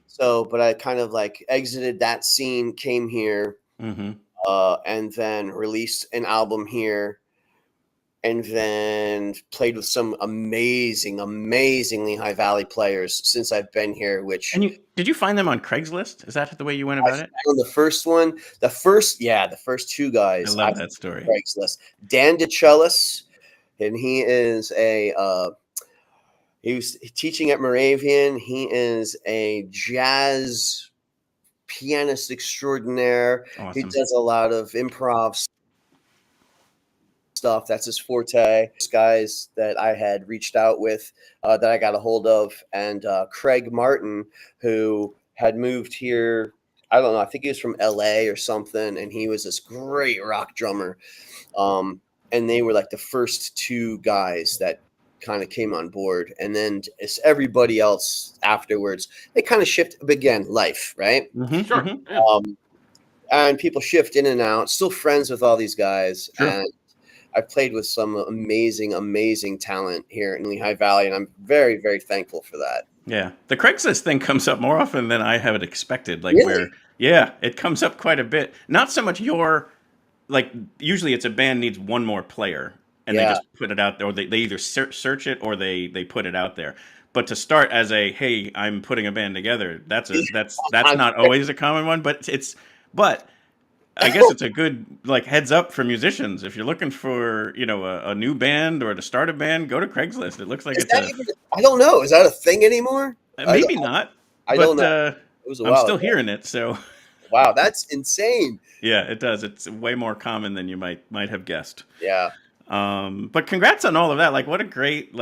So, but I kind of like exited that scene, came here, Mm-hmm. and then released an album here, and then played with some amazing Lehigh Valley players since I've been here. Which And did you find them on Craigslist? Is that the way you went I about it? found the first one, the first two I guys I love found that story. on Craigslist. Dan DeChellis, and he is he was teaching at Moravian. He is a jazz pianist extraordinaire. He Awesome. does a lot of improv stuff. That's his forte. These guys that I had reached out with, that I got a hold of, and Craig Martin, who had moved here. I don't know. I think he was from LA or something, and he was this great rock drummer. And they were like the first two guys that kind of came on board, and then it's everybody else afterwards. They kind of shift again, life, right? Mm-hmm. Sure. Mm-hmm. Yeah. And people shift in and out. Still friends with all these guys, Sure. and I've played with some amazing talent here in Lehigh Valley, and I'm very, very thankful for that. Yeah. The Craigslist thing comes up more often than I have expected. Like Really? yeah, it comes up quite a bit. Not so much like, usually it's a band needs one more player and they Yeah. just put it out there, or they either search it or they put it out there. But to start as hey, I'm putting a band together, that's not always a common one, but I guess it's a good like heads up for musicians. If you're looking for, a new band or to start a band, go to Craigslist. It looks like Is it's that even? I don't know. Is that a thing anymore? maybe not, I don't but know. It was a I'm while still ago. hearing it. So Wow, that's insane. yeah, it does. It's way more common than you might have guessed. Yeah. But congrats on all of that. Like, what a great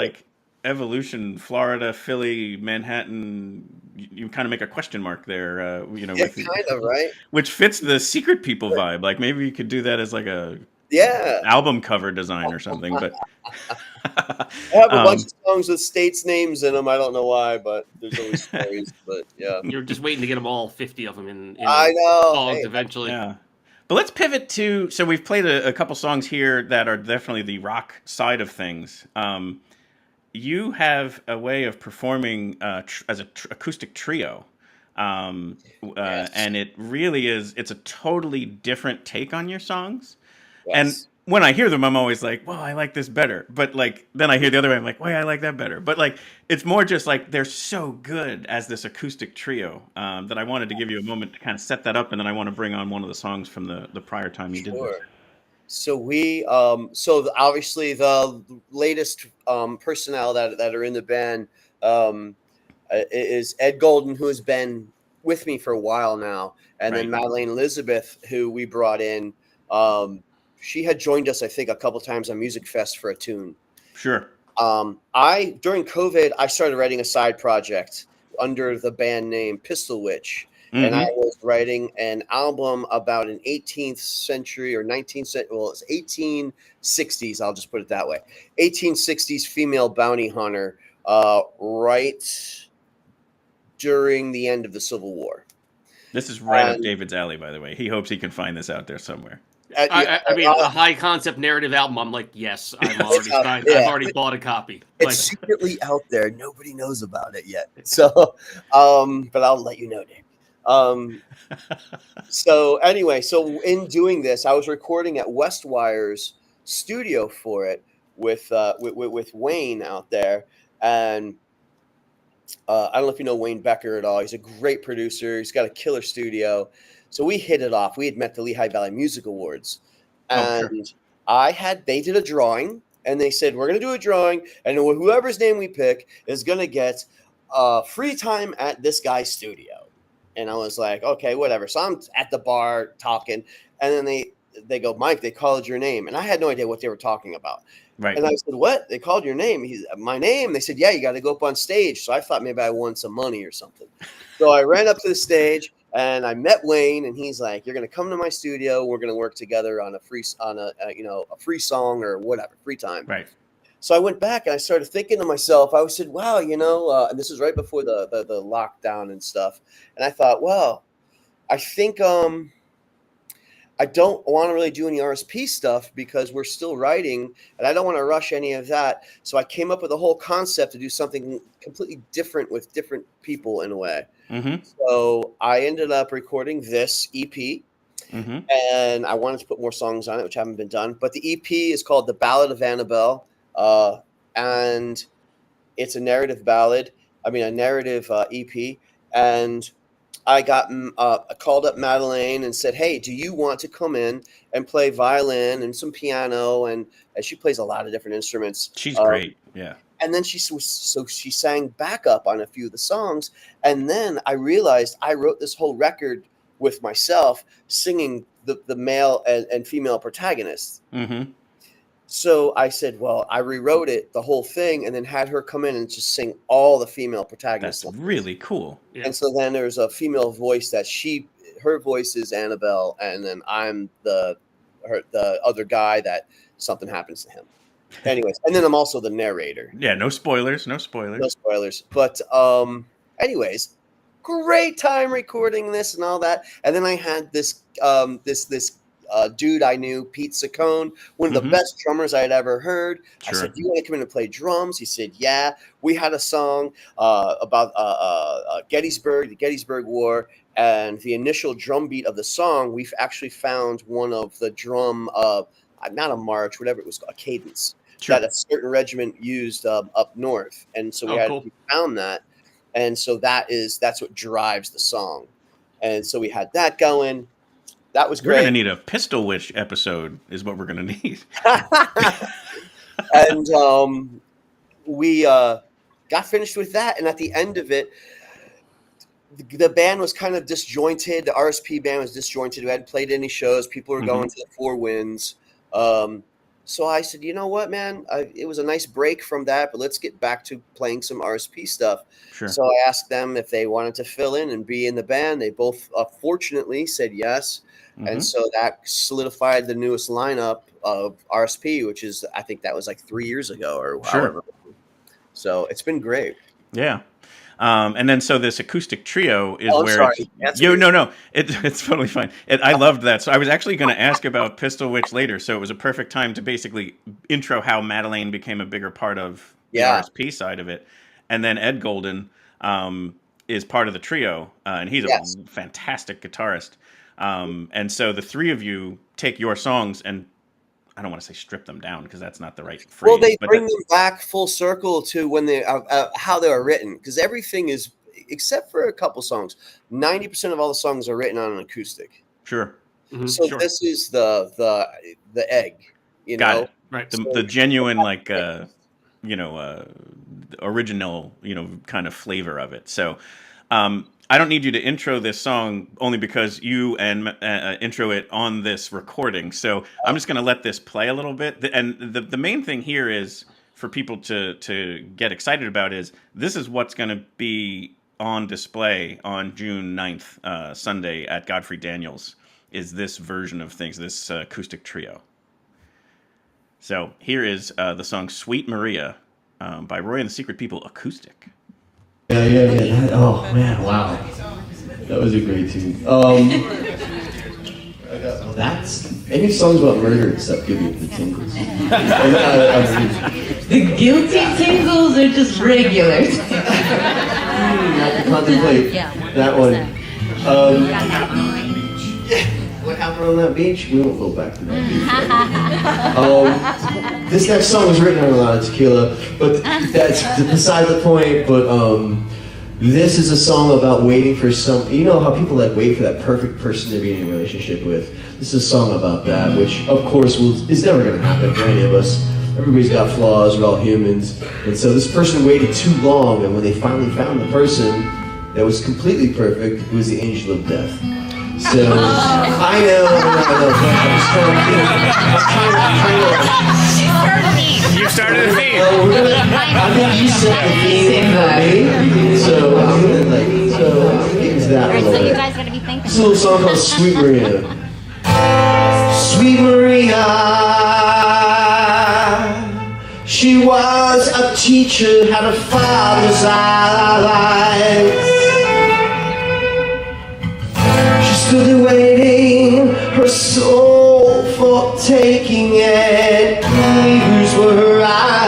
evolution. Florida, Philly, Manhattan. You kind of make a question mark there. Yeah, kind of, right? which fits the Secret People vibe. Like maybe you could do that as like a Yeah. album cover design or something. But I have a bunch of songs with states' names in them. I don't know why, but there's always stories. But yeah, You're just waiting to get them all 50 of them in I know. songs Hey, eventually. yeah. But let's pivot to, so we've played a couple songs here that are definitely the rock side of things. You have a way of performing as an acoustic trio. Yes. And it really it's a totally different take on your songs. And yes. when I hear them, I'm always like, well, I like this better. But like, then I hear the other way, I'm like, wait, I like that better. But like, it's more just like, they're so good as this acoustic trio that I wanted to give you a moment to kind of set that up. And then I want to bring on one of the songs from the prior time you did this. Sure. So we, obviously the latest personnel that are in the band is Ed Golden, who has been with me for a while now, and then Right. Madeleine Elizabeth, who we brought in. She had joined us, I think, a couple times on Music Fest for a tune. Sure. During COVID, I started writing a side project under the band name Pistol Witch. And I was writing an album about an 18th century or 19th century, well, it's 1860s, I'll just put it that way. 1860s female bounty hunter, right during the end of the Civil War. This is right up David's alley, by the way. He hopes he can find this out there somewhere. I mean, a high concept narrative album. I'm like, yes, I've already signed. Yeah. I've already bought a copy. It's secretly out there. Nobody knows about it yet. So, but I'll let you know, Dave. So anyway, so in doing this, I was recording at Westwire's studio for it with Wayne out there, and I don't know if you know Wayne Becker at all. He's a great producer. He's got a killer studio. So we hit it off. We had met the Lehigh Valley Music Awards, and they did a drawing, and they said, we're going to do a drawing, and whoever's name we pick is going to get free time at this guy's studio. And I was like, okay, whatever. So I'm at the bar talking, and then they go, Mike, they called your name. And I had no idea what they were talking about. Right. And I said, what? They called your name? My name? They said, yeah, you got to go up on stage. So I thought maybe I won some money or something. So I ran up to the stage, and I met Wayne, and he's like, you're going to come to my studio. We're going to work together on a free song or whatever, free time. Right. So I went back and I started thinking to myself, I said, wow, and this is right before the lockdown and stuff. And I thought, well, I think I don't want to really do any RSP stuff because we're still writing and I don't want to rush any of that. So I came up with a whole concept to do something completely different with different people in a way. Mm-hmm. So I ended up recording this EP, Mm-hmm. and I wanted to put more songs on it, which haven't been done. But the EP is called The Ballad of Annabelle, and it's a narrative ballad. I mean, a narrative EP. And I got called up Madeleine and said, hey, do you want to come in and play violin and some piano? And she plays a lot of different instruments. She's great. Yeah. And then she sang backup on a few of the songs. And then I realized I wrote this whole record with myself singing the male and female protagonists. Mm-hmm. So I said, well, I rewrote it, the whole thing, and then had her come in and just sing all the female protagonists. That's really cool. Yeah. And so then there's a female voice that her voice is Annabelle, and then I'm the other guy that something happens to him. Anyways, and then I'm also the narrator. Yeah, no spoilers. No spoilers. But anyways, great time recording this and all that. And then I had this dude I knew, Pete Saccone, one of the best drummers I had ever heard. Sure. I said, do you want to come in and play drums? He said, yeah. We had a song about Gettysburg, the Gettysburg War, and the initial drum beat of the song, we've actually found one of the drum, not a march, whatever it was, a cadence, that a certain regiment used up north. And so we found that. And so that's what drives the song. And so we had that going. That was great. We're going to need a Pistol Witch episode is what we're going to need. And we got finished with that. And at the end of it, the band was kind of disjointed. The RSP band was disjointed. We hadn't played any shows. People were going to the Four Winds. So I said, you know what, man? It was a nice break from that, but let's get back to playing some RSP stuff. Sure. So I asked them if they wanted to fill in and be in the band. They both fortunately said yes. And so that solidified the newest lineup of RSP, which is, I think that was like 3 years ago or however. So it's been great. Yeah. And then so this acoustic trio is where sorry. It's totally fine. I loved that. So I was actually going to ask about Pistol Witch later. So it was a perfect time to basically intro how Madeleine became a bigger part of the RSP side of it. And then Ed Golden is part of the trio, and he's a fantastic guitarist. And so the three of you take your songs and I don't want to say strip them down because that's not the right phrase. Well, they bring them back full circle to when they how they were written, because everything is, except for a couple songs, 90% of all the songs are written on an acoustic. Sure. Mm-hmm. So this is the egg, Got it. Right. The genuine original kind of flavor of it. So I don't need you to intro this song only because you and intro it on this recording. So I'm just going to let this play a little bit. And the main thing here is for people to get excited about is this is what's going to be on display on June 9th, Sunday at Godfrey Daniels, is this version of things, this acoustic trio. So here is the song Sweet Maria by Roi and the Secret People acoustic. Yeah. Oh man, wow, that was a great tune. That's any songs about murder and stuff give me the tingles. The guilty tingles are just regular. I have to contemplate that one. What happened on that beach? We won't go back to that beach. This next song was written on a lot of tequila, but that's beside the point. But this is a song about waiting for some. You know how people wait for that perfect person to be in a relationship with. This is a song about that, which of course is never going to happen for any of us. Everybody's got flaws. We're all humans, and so this person waited too long, and when they finally found the person that was completely perfect, it was the angel of death. So, I know, You started a theme. I think you set the theme for me, so I'm gonna get into that a little bit. You guys gotta be thinking. This little song called Sweet Maria. Sweet Maria, she was a teacher had a father's eyes. She stood there waiting, her soul for taking it. Eagers were her eyes.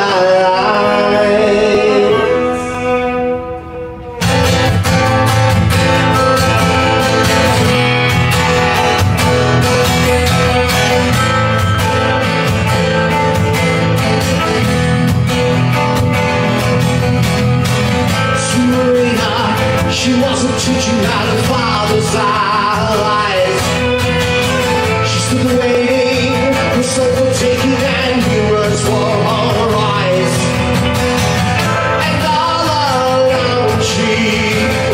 She wasn't teaching how to father's eyes. She stood there waiting, her soul for taking, and heroes were her eyes. And all alone she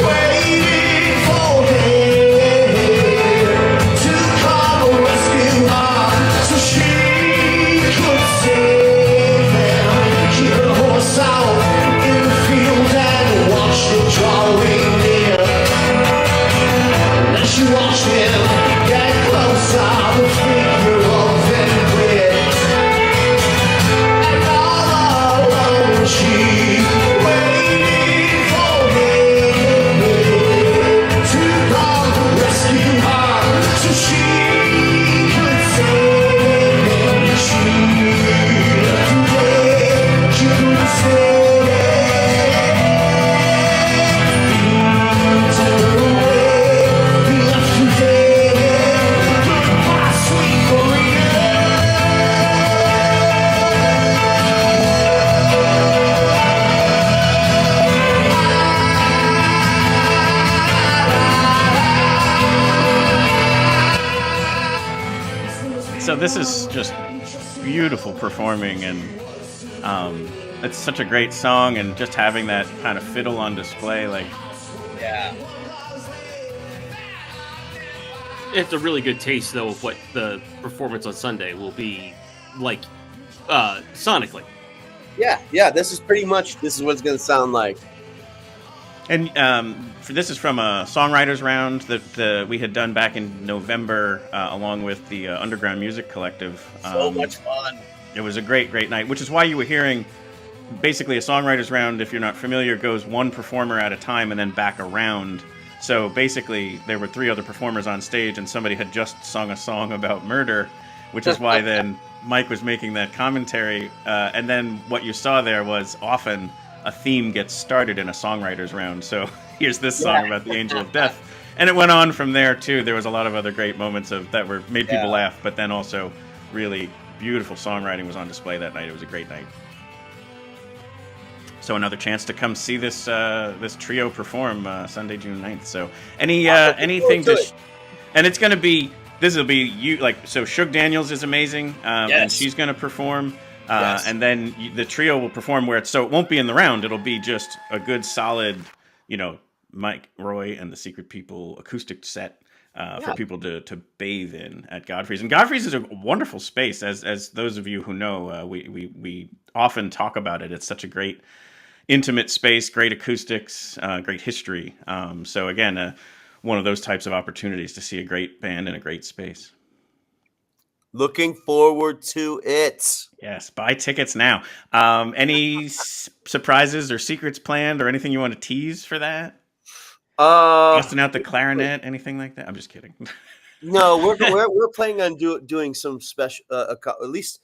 waited for him to come and rescue her, so she could save him. She heard a horse out in the field and watched it drawing. She watched him get closer, the figure of him quit. And all alone she waited for him to come rescue her, so she could save him. She left today, she could save him. So this is just beautiful performing, and it's such a great song, and just having that kind of fiddle on display, like, Yeah. It's a really good taste, though, of what the performance on Sunday will be like sonically. Yeah. This is what it's going to sound like. and this is from a songwriters round that we had done back in November, along with the Underground Music Collective. So much fun. It was a great night, which is why you were hearing basically a songwriters round. If you're not familiar, goes one performer at a time and then back around. So basically, there were 3 other performers on stage, and somebody had just sung a song about murder, which is why then Mike was making that commentary. And then what you saw there was often a theme gets started in a songwriters round. So here's this song about the angel of death. And it went on from there, too. There was a lot of other great moments that made people laugh, but then also really beautiful songwriting was on display that night. It was a great night. So another chance to come see this trio perform Sunday, June 9th. So anything to... And it's going to be... This will be you, like, so Shug Daniels is amazing, and she's going to perform, and then the trio will perform so it won't be in the round. It'll be just a good, solid, Mike Roi and the Secret People acoustic set for people to bathe in at Godfrey's. And Godfrey's is a wonderful space, as those of you who know, we often talk about it. It's such a great, intimate space, great acoustics, great history. So again, one of those types of opportunities to see a great band in a great space. Looking forward to it. Yes, buy tickets now. Any surprises or secrets planned, or anything you want to tease for that? Busting out the clarinet, anything like that? I'm just kidding. No, we're planning on doing some special, at least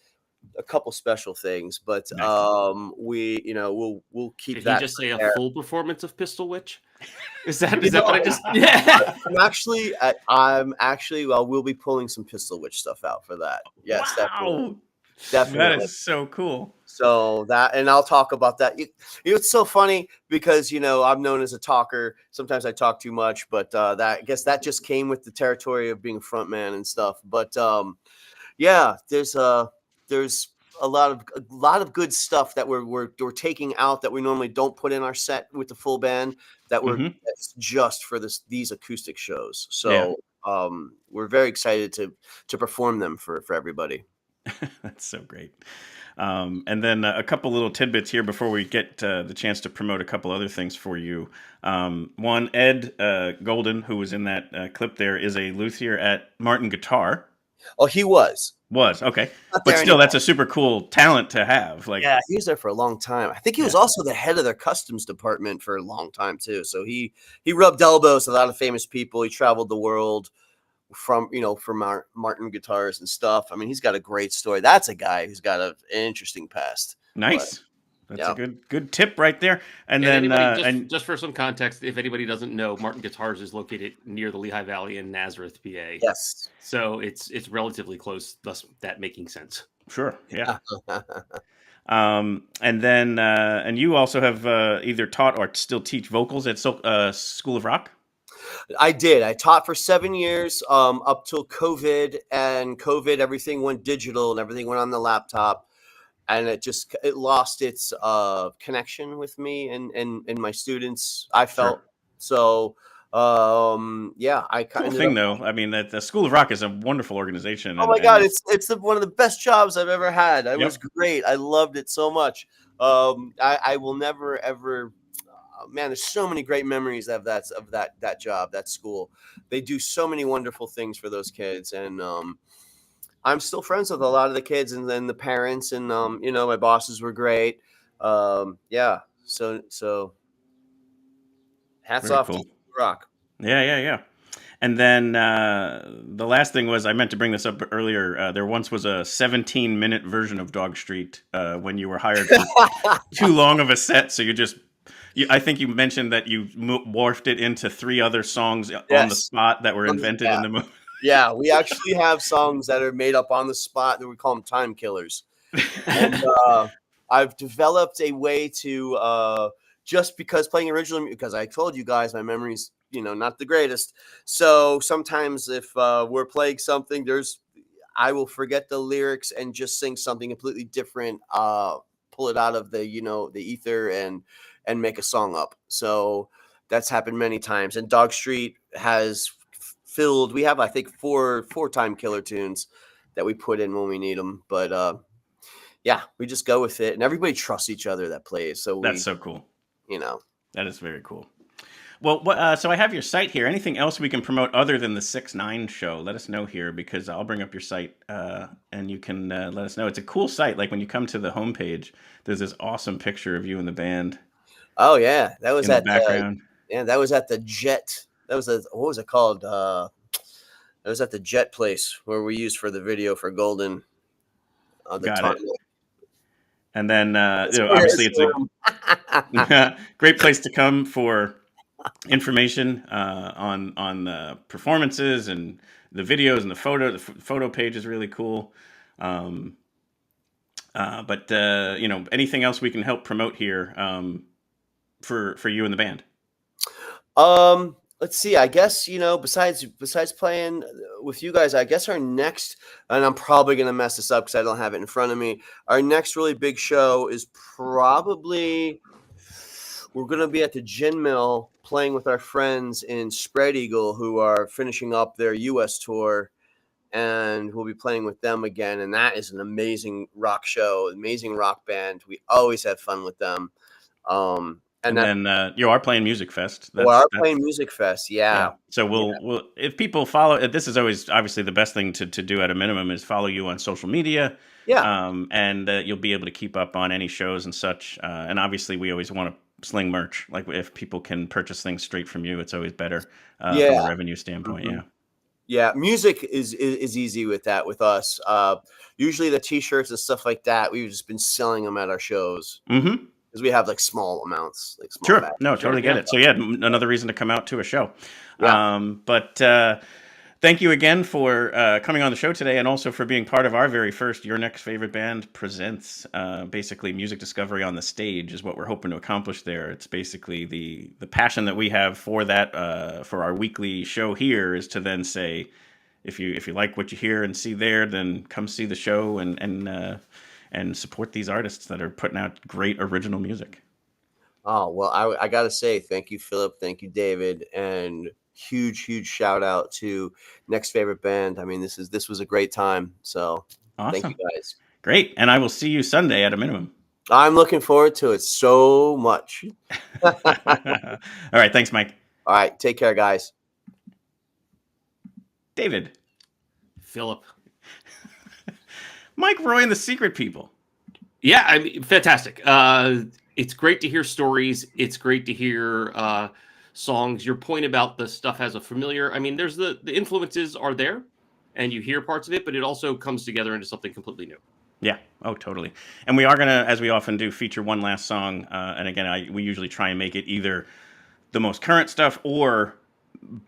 a couple special things, but nice. We'll keep Did that. Did you just say a full performance of Pistol Witch? Is that what I just? Yeah. I'm actually. Well, we'll be pulling some Pistol Witch stuff out for that. Yes, wow. Definitely. That is so cool. So and I'll talk about that. It's so funny because I'm known as a talker. Sometimes I talk too much, but I guess that just came with the territory of being a frontman and stuff. But there's a lot of good stuff that we're taking out that we normally don't put in our set with the full band that that's just for these acoustic shows. So we're very excited to perform them for everybody. That's so great. And then a couple little tidbits here before we get the chance to promote a couple other things for you. One, Ed Golden, who was in that clip there, is a luthier at Martin Guitar. Oh, he was. Was okay, Not but there still, anymore. that's a super cool talent to have. Like, Yeah, he was there for a long time. I think he was also the head of their customs department for a long time too. So he rubbed elbows with a lot of famous people. He traveled the world from our Martin guitars and stuff. I mean, he's got a great story. That's a guy who's got an interesting past. nice. That's Yeah. a good tip right there. And And then anybody, just for some context, if anybody doesn't know, Martin Guitars is located near the Lehigh Valley in Nazareth, PA. Yes. So it's relatively close, thus that making sense. sure, yeah. And then and you also have either taught or still teach vocals at School of Rock. I did. I taught for 7 years, up till COVID. And COVID, everything went digital and everything went on the laptop, and it lost its connection with me and my students. I felt so. I Cool kind thing of. though. I mean, that the School of Rock is a wonderful organization. Oh my God, it's one of the best jobs I've ever had. It Yep. was great. I loved it so much. I will never ever. Man, there's so many great memories of that job, that school. They do so many wonderful things for those kids, and I'm still friends with a lot of the kids and then the parents, and my bosses were great. So hats Very off cool. to Rock. Yeah. And then the last thing was, I meant to bring this up earlier. There once was a 17-minute version of Dog Street when you were hired for too long of a set. So I think you mentioned that you morphed it into 3 other songs on the spot that were invented in the movie. Yeah, we actually have songs that are made up on the spot that we call them time killers. And I've developed a way to just because playing original, because I told you guys my memory's not the greatest. So sometimes if we're playing something, I will forget the lyrics and just sing something completely different. Pull it out of the the ether and make a song up. So that's happened many times. And Dog Street has filled. We have I think four time killer tunes that we put in when we need them. But we just go with it, and everybody trusts each other that plays. So That's so cool. That is very cool. Well, so I have your site here. Anything else we can promote other than the 6ix9ine show? Let us know here, because I'll bring up your site and you can let us know. It's a cool site. Like when you come to the homepage, there's this awesome picture of you and the band. Oh yeah, that was at the background. That was at the Jet. That was what was it called? That was at the Jet place where we used for the video for Golden. Got it. And then obviously it's a great place to come for information on performances and the videos and the photo page is really cool. But anything else we can help promote here for you and the band? Let's see. I guess besides playing with you guys, I guess our next, and I'm probably gonna mess this up because I don't have it in front of me. Our next really big show is probably we're gonna be at the Gin Mill playing with our friends in Spread Eagle who are finishing up their U.S. tour, and we'll be playing with them again. And that is an amazing rock show, amazing rock band. We always have fun with them. And then you are playing Music Fest. Playing Music Fest, yeah. So we'll if people follow, this is always obviously the best thing to do at a minimum is follow you on social media. Yeah. And you'll be able to keep up on any shows and such. And obviously we always want to sling merch. Like if people can purchase things straight from you, it's always better from a revenue standpoint. Mm-hmm. Yeah. Yeah, music is easy with that with us. Usually the T-shirts and stuff like that, we've just been selling them at our shows. Mm-hmm. Because we have like small amounts, like small Sure. bags. No, totally get it. So another reason to come out to a show. Yeah. But thank you again for coming on the show today, and also for being part of our very first Your Next Favorite Band Presents. Basically, music discovery on the stage is what we're hoping to accomplish there. It's basically the passion that we have for that for our weekly show here is to then say, if you like what you hear and see there, then come see the show and support these artists that are putting out great original music. Oh, well, I got to say, thank you, Philip. Thank you, David. And huge shout out to Next Favorite Band. I mean, this was a great time. So awesome. Thank you guys. Great. And I will see you Sunday at a minimum. I'm looking forward to it so much. All right. Thanks, Mike. All right. Take care, guys. David. Philip. Mike Roi and the Secret People. Yeah, I mean, fantastic. It's great to hear stories. It's great to hear songs. Your point about the stuff as a familiar. I mean, there's the influences are there, and you hear parts of it, but it also comes together into something completely new. Yeah. Oh, totally. And we are gonna, as we often do, feature one last song. And again, we usually try and make it either the most current stuff or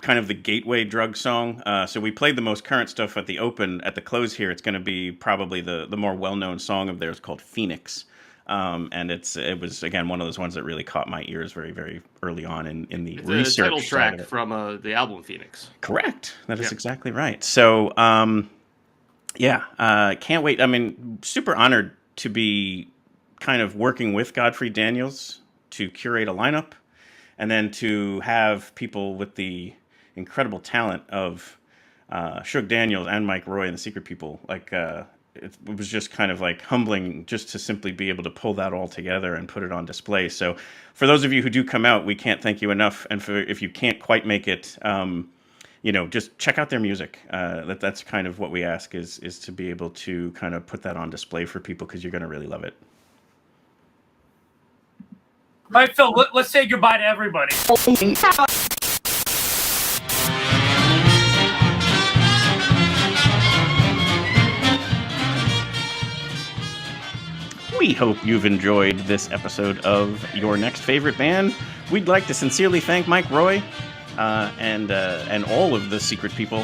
kind of the gateway drug song. So we played the most current stuff at the open. At the close here, it's going to be probably the more well-known song of theirs called Phoenix. And it was, again, one of those ones that really caught my ears very, very early on in the research. The title track from the album Phoenix. Correct. That is exactly right. So, can't wait. I mean, super honored to be kind of working with Godfrey Daniels to curate a lineup, and then to have people with the incredible talent of Shug Daniels and Mike Roi and the Secret People. Like, it was just kind of like humbling just to simply be able to pull that all together and put it on display. So for those of you who do come out, we can't thank you enough. And if you can't quite make it, just check out their music. That's kind of what we ask is to be able to kind of put that on display for people, because you're going to really love it. All right, Phil, let's say goodbye to everybody. We hope you've enjoyed this episode of Your Next Favorite Band. We'd like to sincerely thank Mike Roi and all of the Secret People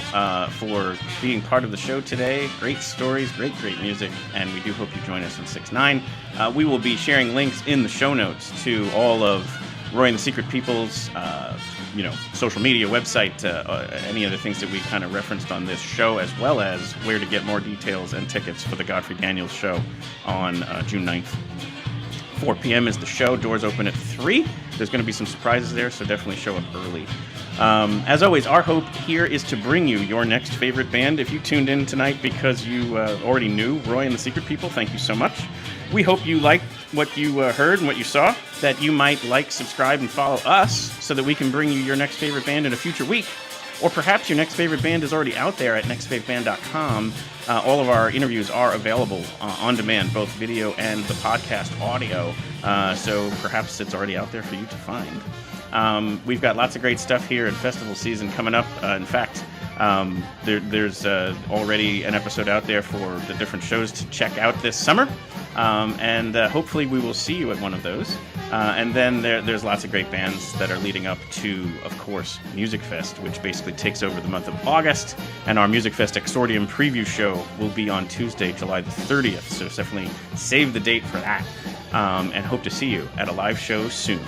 for being part of the show today. Great stories, great music, and we do hope you join us on 6-9. We will be sharing links in the show notes to all of Roi and the Secret People's social media, website, any other things that we kind of referenced on this show, as well as where to get more details and tickets for the Godfrey Daniels show on June 9th. 4 p.m. is the show. Doors open at 3. There's going to be some surprises there, so definitely show up early. As always, our hope here is to bring you your next favorite band. If you tuned in tonight because you already knew Roi and the Secret People, thank you so much. We hope you liked what you heard and what you saw, that you might like, subscribe, and follow us so that we can bring you your next favorite band in a future week. Or perhaps your next favorite band is already out there at nextfavoriteband.com. All of our interviews are available on demand, both video and the podcast audio. So perhaps it's already out there for you to find. We've got lots of great stuff here in festival season coming up. In fact, there's already an episode out there for the different shows to check out this summer. And hopefully we will see you at one of those. And then there's lots of great bands that are leading up to, of course, Music Fest, which basically takes over the month of August. And our Music Fest Exordium preview show will be on Tuesday, July the 30th. So definitely save the date for that. And hope to see you at a live show soon.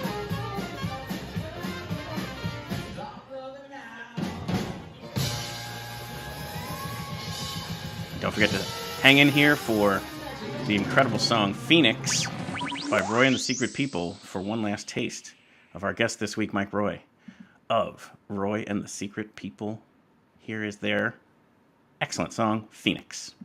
Don't forget to hang in here for the incredible song Phoenix by Roi and the Secret People for one last taste of our guest this week, Mike Roi, of Roi and the Secret People. Here is their excellent song, Phoenix.